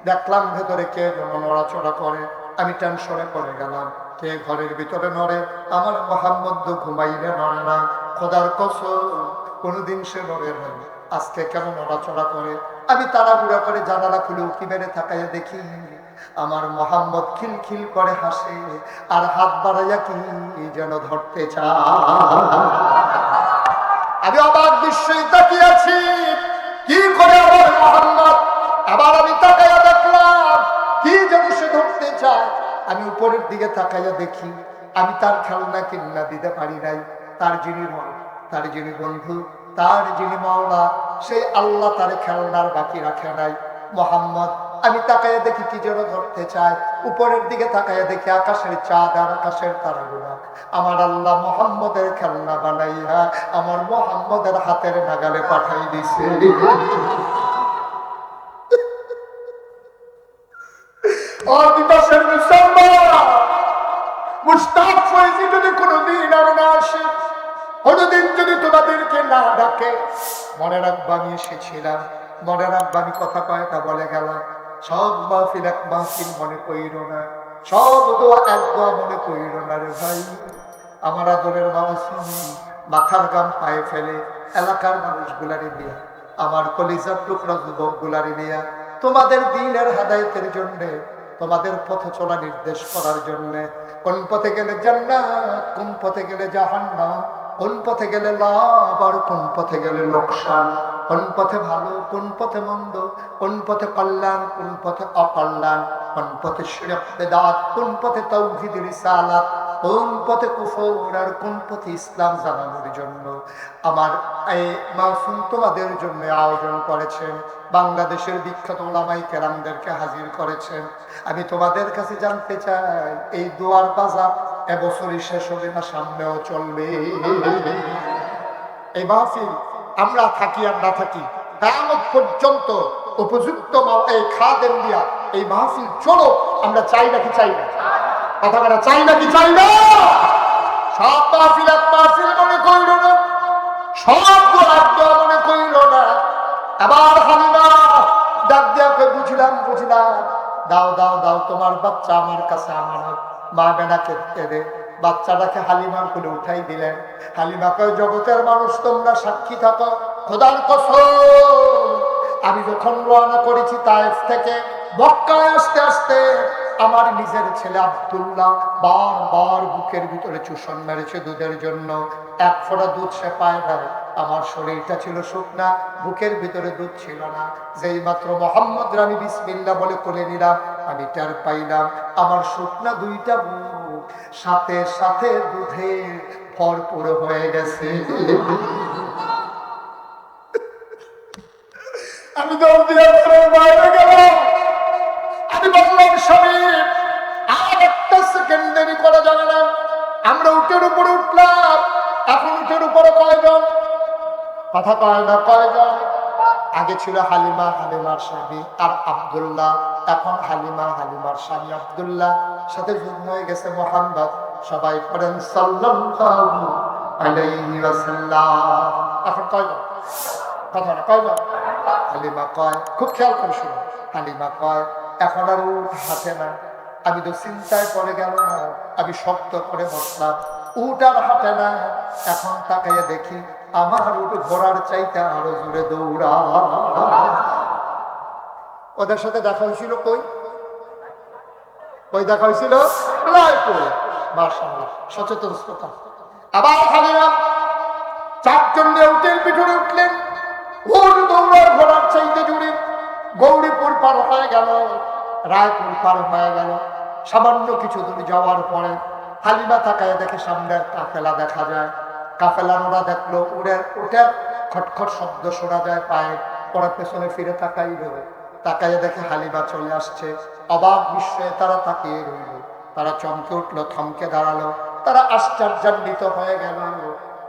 দেখলাম ভেতরে কে যেন নড়াচড়া করে। আমি টেনশনে পড়ে গেলাম, কে ঘরের ভিতরে নড়ে? আমার মোহাম্মদ ঘুমাইলে নড়ে না। খোদার কসম, কোনোদিন সে নড়ে নাই, আজকে কেন নড়াচড়া করে? আমি তাড়াহুড়া করে জানালা খুলে উকি মেরে তাকাইয়া দেখি আমার মোহাম্মদ খিলখিল করে হাসে আর হাত বাড়াইয়া কি যেন ধরতে চায়। আমি অবাক দৃশ্যই তাকিয়ে আছি, কি করে আমার মোহাম্মদ। আবার আমি তাকাইয়া দেখলাম কি যেন সে ধরতে চায়। আমি উপরের দিকে তাকাইয়া দেখি আমি তার খেলনা কিনা দিতে পারি নাই। তার যিনি রব, তার যিনি বন্ধু, তার যিনি মাওলা, সেই আল্লাহ তার খেলনার বাকি রাখে নাই। মোহাম্মদ, আমি তাকাইয়া দেখি কি যেন ধরতে চায়। উপরের দিকে তাকাইয়া দেখি আকাশের চাঁদ আর আকাশের তারাগুলা আমার আল্লাহ মোহাম্মদের খেলনা বানাইয়া আমার মোহাম্মদের হাতের নাগালে পাঠাই দিছে। যদি কোনোদিন আর না আসে, কোনোদিন যদি তোমাদেরকে না ডাকে, মনে রাখবা আমি এসেছিলাম, মনে রাখবা আমি কথা কয়টা বলে গেলাম। সব মাহফিল এক মাহফিল মনে কইর না, সব দোয়া এক দোয়া মনে কইর না রে ভাই। আমার আদরের বাবা শুনি মাথার গাম পায়ে ফেলে এলাকার মানুষগুলারে নিয়ে, আমার কলিজার টুকরা যুবক গুলারে নিয়ে তোমাদের দিনের হেদায়েতের জন্য, তোমাদের পথে চলা নির্দেশ করার জন্য, কোন পথে গেলে জান্নাত, কোন পথে গেলে জাহান্নাম, কোন পথে গেলে লাভ আর কোন পথে গেলে লোকসান, কোন পথে ভালো কোন পথে মন্দ, কোন পথে কল্যাণ কোন পথে অকল্যাণ, কোন পথে শিরক বিদআত কোন পথে তাওহীদ রিসালাত, কোন পথে কুফর আর কোন পথে ইসলাম জানানোর জন্য আমার এই মাসুম তোমাদের জন্য আয়োজন করেছেন। বাংলাদেশের বিখ্যাত ওলামায়ে কেরামদেরকে হাজির করেছেন। আমি তোমাদের কাছে জানতে চাই, এই দোয়ার বাজার এবছরই শেষ হবে না সামনেও চলবে? এই মাহফিল আমরা থাকি আর না থাকি, কিয়ামত পর্যন্ত উপযুক্ত এই খাদেম দিয়া এই মাহফিল চলো, আমরা চাই নাকি চাই না? কথা বলা চাই নাকি চাই না? সব মাহফিল এক মাহফিল মনে করিল না, সব দোয়া মনে করিল না। আবার হালিমা ডাক দিয়া বুঝলাম দাও দাও দাও, তোমার বাচ্চা আমার কাছে আমানত। মা বেনাকে দে, বাচ্চাটাকে হালিমার কোলে উঠাই দিলেন। হালিমা কয়, জগতের মানুষ তোমরা সাক্ষী থাকো, খোদার কসম আমি যখন রওনা করেছি তায়েফ থেকে মক্কায় আসতে আসতে আমার নিজের ছেলে আব্দুল্লাহ বারবার বুকের ভিতরে চুষণ মেরেছে দুধের জন্য। এক ফোঁটা দুধ সে পায় না। আমার শরীরটা ছিল শুকনা, বুকের ভিতরে দুধ ছিল না। যেই মাত্র মোহাম্মদ রানী বিসমিল্লাহ বলে কোলে নিলাম, আমি টের পাইলাম আমার শুকনা দুইটা বুক সাথে সাথে দুধে ভরপুর হয়ে গেছে। আমি দৌড় দিয়ে বাইরে গেলাম। আমি বললাম, স্বামী আর একটা সেকেন্ড দেরি করা যাবে না। আমরা উটের উপরে উঠলাম। এখন উটের উপরে কয়জন? কথা কয় না, কয়জন? আগে ছিল হালিমা, হালিমার স্বামী আর আব্দুল্লাহ। এখন হালিমা, হালিমার স্বামী আব্দুল্লাহ, সাথে যুগ্ম হয়ে গেছে মুহাম্মদ। সবাই পড়েন সাল্লাল্লাহু আলাইহি ওয়াসাল্লাম। এখন কয়জন? কথা না, কয়জন? হালিমা কয়, খুব খেয়াল করে শুনো, হালিমা কয় এখন আর উট হাঁটে না। আমি তো চিন্তায় পড়ে গেলাম। আমি শক্ত করে বসলাম, উট আর হাঁটে না। এখন তাকাইয়া দেখি আমার উট ঘোড়ার চাইতে আরো জোরে দৌড়া। ওদের সাথে দেখা হয়েছিল কই? কই দেখা হয়েছিল? মাশাআল্লাহ, সচেতন শ্রোতা। আবার হালিমা চারজন উটের পিঠে উঠলেন। ওর দৌড়ার ঘোড়ার চাইতে জুড়ে গৌরীপুর পার হয়ে গেল, রায়পুর পার হয়ে গেল। সামান্য কিছু দূর যাওয়ার পরে হালিমা তাকায় দেখে সামনে কাফেলা দেখা যায়। কাফেলার ওরা দেখলো উটের খটখট শব্দ শোনা যায় পায়ে। ওরা পেছনে ফিরে তাকাইয়া দেখে হালিমা চলে আসছে। অবাক বিস্ময়ে তারা তাকিয়ে রইল। তারা চমকে উঠলো, থমকে দাঁড়ালো। তারা আশ্চর্যান্বিত হয়ে গেল।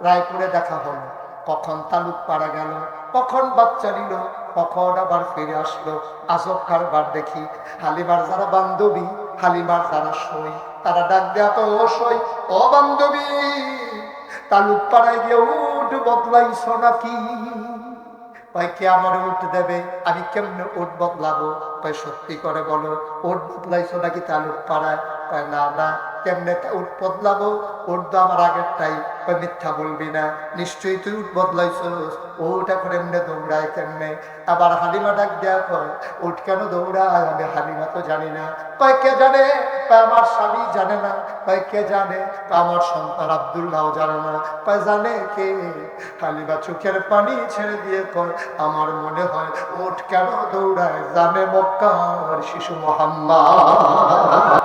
রায়পুরে দেখা হলো, কখন তালুক পাড়া গেল, কখন বাচ্চা নিল, কখন আবার ফিরে আসলো। আজব কারবার দেখি। হালিমার যারা বান্ধবী, হালিমার যারা সই, তারা ডাক দেয়া তো, ও সই, ও বান্ধবী, তালুক পাড়ায় গিয়ে উঠ বদলাইছো নাকি? ভাই কে আমার উঠ দেবে? আমি কেমনে উঠ বদলাবো? ভাই সত্যি করে বলো, উঠ বদলাইছো নাকি তালুক পাড়ায়? কয় না না, কেমনে উঠ বদলাবো? উঠ তো আমার আগেরটাই। কয় মিথ্যা বলবি না, নিশ্চয়ই তুই উঠ বদলাইছস। উঠ এখন এমনি দৌড়ায় কেমনে? আবার হালিমা ডাক দেয়া কয়, উঠ কেন দৌড়ায়? আমি হালিমা তো জানি না। কয় কে জানে? কয় আমার স্বামী জানে না। কয় কে জানে? আমার সন্তান আব্দুল্লাহ জানে না। কয় জানে কে? হালিমা চোখের পানি ছেড়ে দিয়ে কয়, আমার মনে হয় উঠ কেন দৌড়ায় জানে মক্কার শিশু মুহাম্মদ।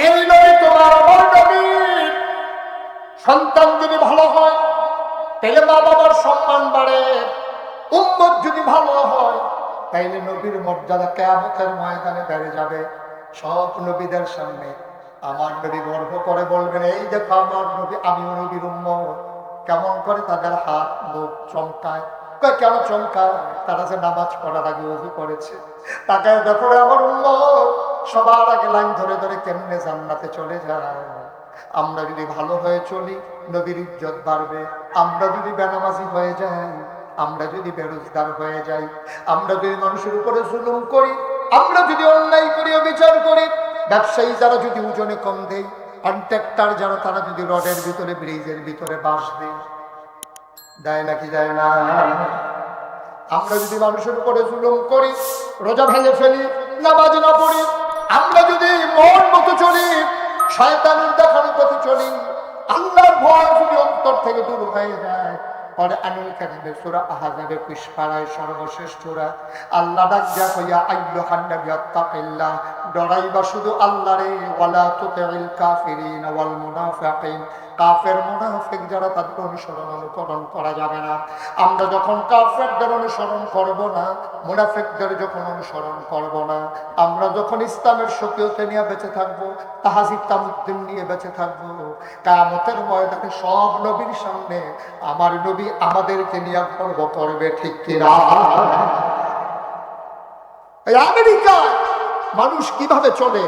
এই নবী তোমার আমার নবী। সন্তান যদি ভালো হয় তাহলে মা বাবার সম্মান বাড়ে। উম্মত যদি ভালো হয় তাইলে নবীর মর্যাদা কিয়ামতের ময়দানে বেড়ে যাবে। সব নবীদের সামনে আমার নবী গর্ব করে বলবেন, এই দেখো আমার নবী, আমিও নবীর উম্মত। কেমন করে তাদের হাত মুখ চমকায়। কেন চমকায়? তারা যে নামাজ পড়ার আগে ওযু করেছে। তাকায় দেখো আমার উম্মত সবার আগে লাইন ধরে ধরে কেমনে জান্নাতে চলে যায়। আমরা যদি ভালো হয়ে চলি, নবীর ইজ্জত বাড়বে। আমরা যদি বেনামাজি হয়ে যাই, আমরা যদি বেরোজগার হয়ে যাই, আমরা যদি মানুষের উপরে জুলুম করি, আমরা যদি অন্যায় করি, অবিচার করি, ব্যবসায়ী যারা যদি ওজনে কম দেয়, কন্ট্রাক্টর যারা তারা যদি রডের ভিতরে ব্রিজের ভিতরে বাঁশ দেয় নাকি দেয় না? আমরা যদি মানুষের উপরে জুলুম করি, রোজা ভেঙে ফেলি, নামাজ না পড়ি, আমরা যদি মন মতো চলি, শয়তানের দেখানো পথে চলি, আল্লাহর ভয় যদি অন্তর থেকে দূর হয়ে যায়, কোরআনুল কারীমের সূরা আহজাবের 20 পারায় সর্বশেষ সূরা। আল্লাহ ডাক দিয়া কইয়া আইয়ুহান নাবিয়্যুত্তাকিল্লাহ, ডরাইবা শুধু আল্লাহরে, ওয়ালা তুতিল কাফিরিন ওয়াল মুনাফিকিন, কাফের মুনাফিক যারা তাদের অনুসরণ করা যাবে না। আমরা যখন কাফেরদের অনুসরণ করব না, মুনাফিকদের যখন অনুসরণ করব না, আমরা যখন ইসলামের শরীয়তে নিয়ে বেঁচে থাকবো, তাহজিব তামুদ্দিন নিয়ে বেঁচে থাকবো, কিয়ামতের ময়দানে সব নবীর সামনে আমার নবী আমাদেরকে নিয়ে গর্ব করবে, ঠিক কিনা? এই আমেরিকায় মানুষ কিভাবে চলে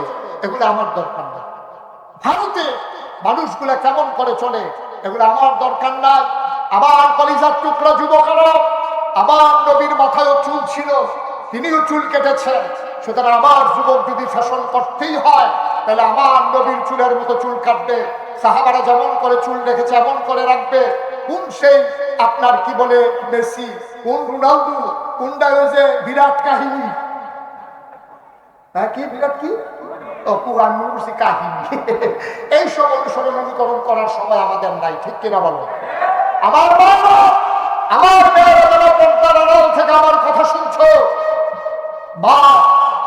এগুলো আমার দরকার না। ভারতে মানুষগুলা কেমন করে চলে এগুলো আমার দরকার নাই। আমার কলিজার টুকরা যুবকেরা, আমার নবীর মাথায়ও চুল ছিল, তিনিও চুল কেটেছেন। সুতরাং আমার যুবক যদি ফ্যাশন করতেই হয়, তাহলে আমার নবীর চুলের মতো চুল কাটবে। সাহাবারা যেমন করে চুল রেখেছে এমন করে রাখবে। কোন সেই আপনার কি বলে মেসি, কোন রোনালদো, কোনটা ওই যে বিরাট কাহিনী, কি বিরাট কি কাহিনী, এইসব অনুকরণ করার সময় আমাদের নাই, ঠিক কিনা বলো? আমার আমার পর্দার আড়াল থেকে আমার কথা শুনছো, মা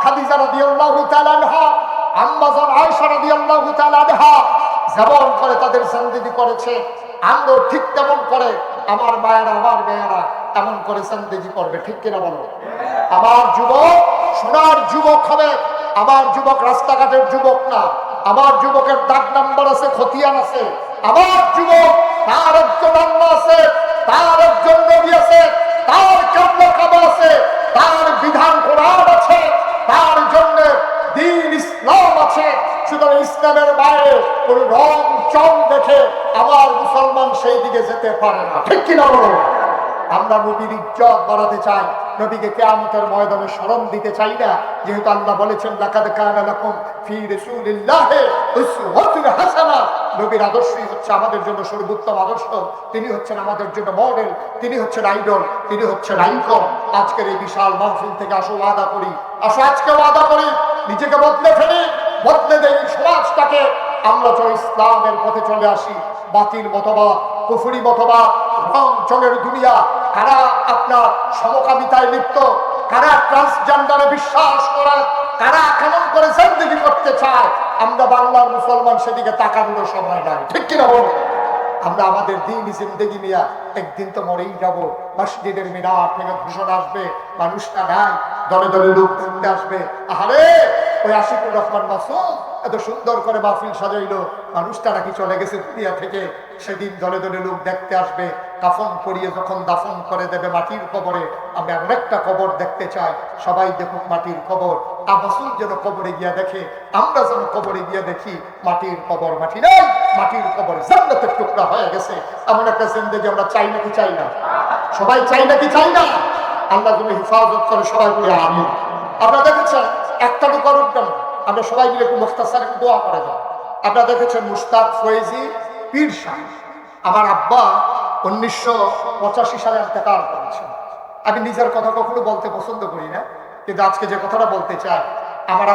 খাদিজা রাদিয়াল্লাহু তাআলা আনহা, আম্মা জান আয়েশা রাদিয়াল্লাহু তাআলা আনহা যেমন করে তাদের জিন্দেগি করেছে, আমরাও ঠিক তেমন করে আমার মায়েরা, আমার মেয়েরা এমন করে জিন্দেগি করবে, ঠিক কিনা বলো? আমার যুবক সোনার যুবক হবে। আমার যুবক রাস্তাঘাটের যুবক না। আমার যুবকের দাগ নাম্বার আছে, খতিয়ান আছে। আমার যুবক তার একজন আল্লাহ আছে, তার একজন নবী আছে, তার কিবলা কাবা আছে, তার বিধান কোরআন আছে, তার জন্য দ্বীন ইসলাম আছে। সুতরাং ইসলামের বাইরে কোন রং চং দেখে আমার মুসলমান সেই দিকে যেতে পারে না, ঠিক কিনা বলো? আমরা নবীর ইজ্জত বাড়াতে চাই, নবীকে কিয়ামতের ময়দানে শরম দিতে চাই না। যেহেতু আল্লাহ বলেছেন লাকাদ কানা লাকুম ফি রাসূলিল্লাহি উসওয়াতুন হাসানাহ, নবীর আদর্শই হচ্ছে আমাদের জন্য সর্বোত্তম আদর্শ। তিনি হচ্ছেন আমাদের জন্য মডেল, তিনি হচ্ছেন আইডল, তিনি হচ্ছেন আইকন। আজকের এই বিশাল মাহফিল থেকে আসো ওয়াদা করি, আসো আজকে ওয়াদা করি, নিজেকে বদলে ফেলি, বদলে দেই সমাজটাকে। আমরা তো ইসলামের পথে চলে আসি। বাতিল মতবাদ, কুফরি মতবাদ, রং চঙের দুনিয়া, কারা আপনার সমকামিতায় লিপ্ত, কারা ট্রান্সজেন্ডারে বিশ্বাস করে, কারা কেমন করে জিন্দেগি করতে চায়, আমরা বাংলার মুসলমান সেদিকে তাকানোর সময় নাই, ঠিক কিনা বল? আমরা আমাদের দিন জিন্দেগি নিয়ে একদিন তো মরেই যাবো। মসজিদের মিনার থেকে ঘোষণা আসবে, মানুষটা নাই, দলে দলে লোক দেখতে আসবে। আহারে ওই আশিকুর রহমান মাসুম এত সুন্দর করে মাহফিল সাজাইলো, মানুষটা নাকি চলে গেছে দুনিয়া থেকে। সেদিন দলে দলে লোক দেখতে আসবে। কাফন পরিয়ে যখন দাফন করে দেবে মাটির কবরে, আমি এমন একটা কবর দেখতে চাই, সবাই দেখুক মাটির কবর। আবাসুল যেন কবরে গিয়া দেখে, আমরা যেন কবরে গিয়া দেখি মাটির কবর, মাটি নাই, মাটির কবর জান্নাতের টুকরা হয়ে গেছে। এমন একটা জিন্দেগি আমরা চাই নাকি চাই না? সবাই চাই নাকি চাই না? আল্লাহ যেন হেফাজত করে, সবাই বলে আমিন। আপনারা দেখেছেন একটা লোক উদ্যান, আমরা সবাই মিলে একটু মুখতাসার একটু দোয়া করে দেন। আপনারা দেখেছেন মুশতাক ফয়েজি পীর সাহেব, আমার আব্বা 1985 সালে ইন্তেকাল করেছেন। আমি নিজের কথা কখনো বলতে পছন্দ করি না, কিন্তু আজকে যে কথাটা বলতে চাই, আমার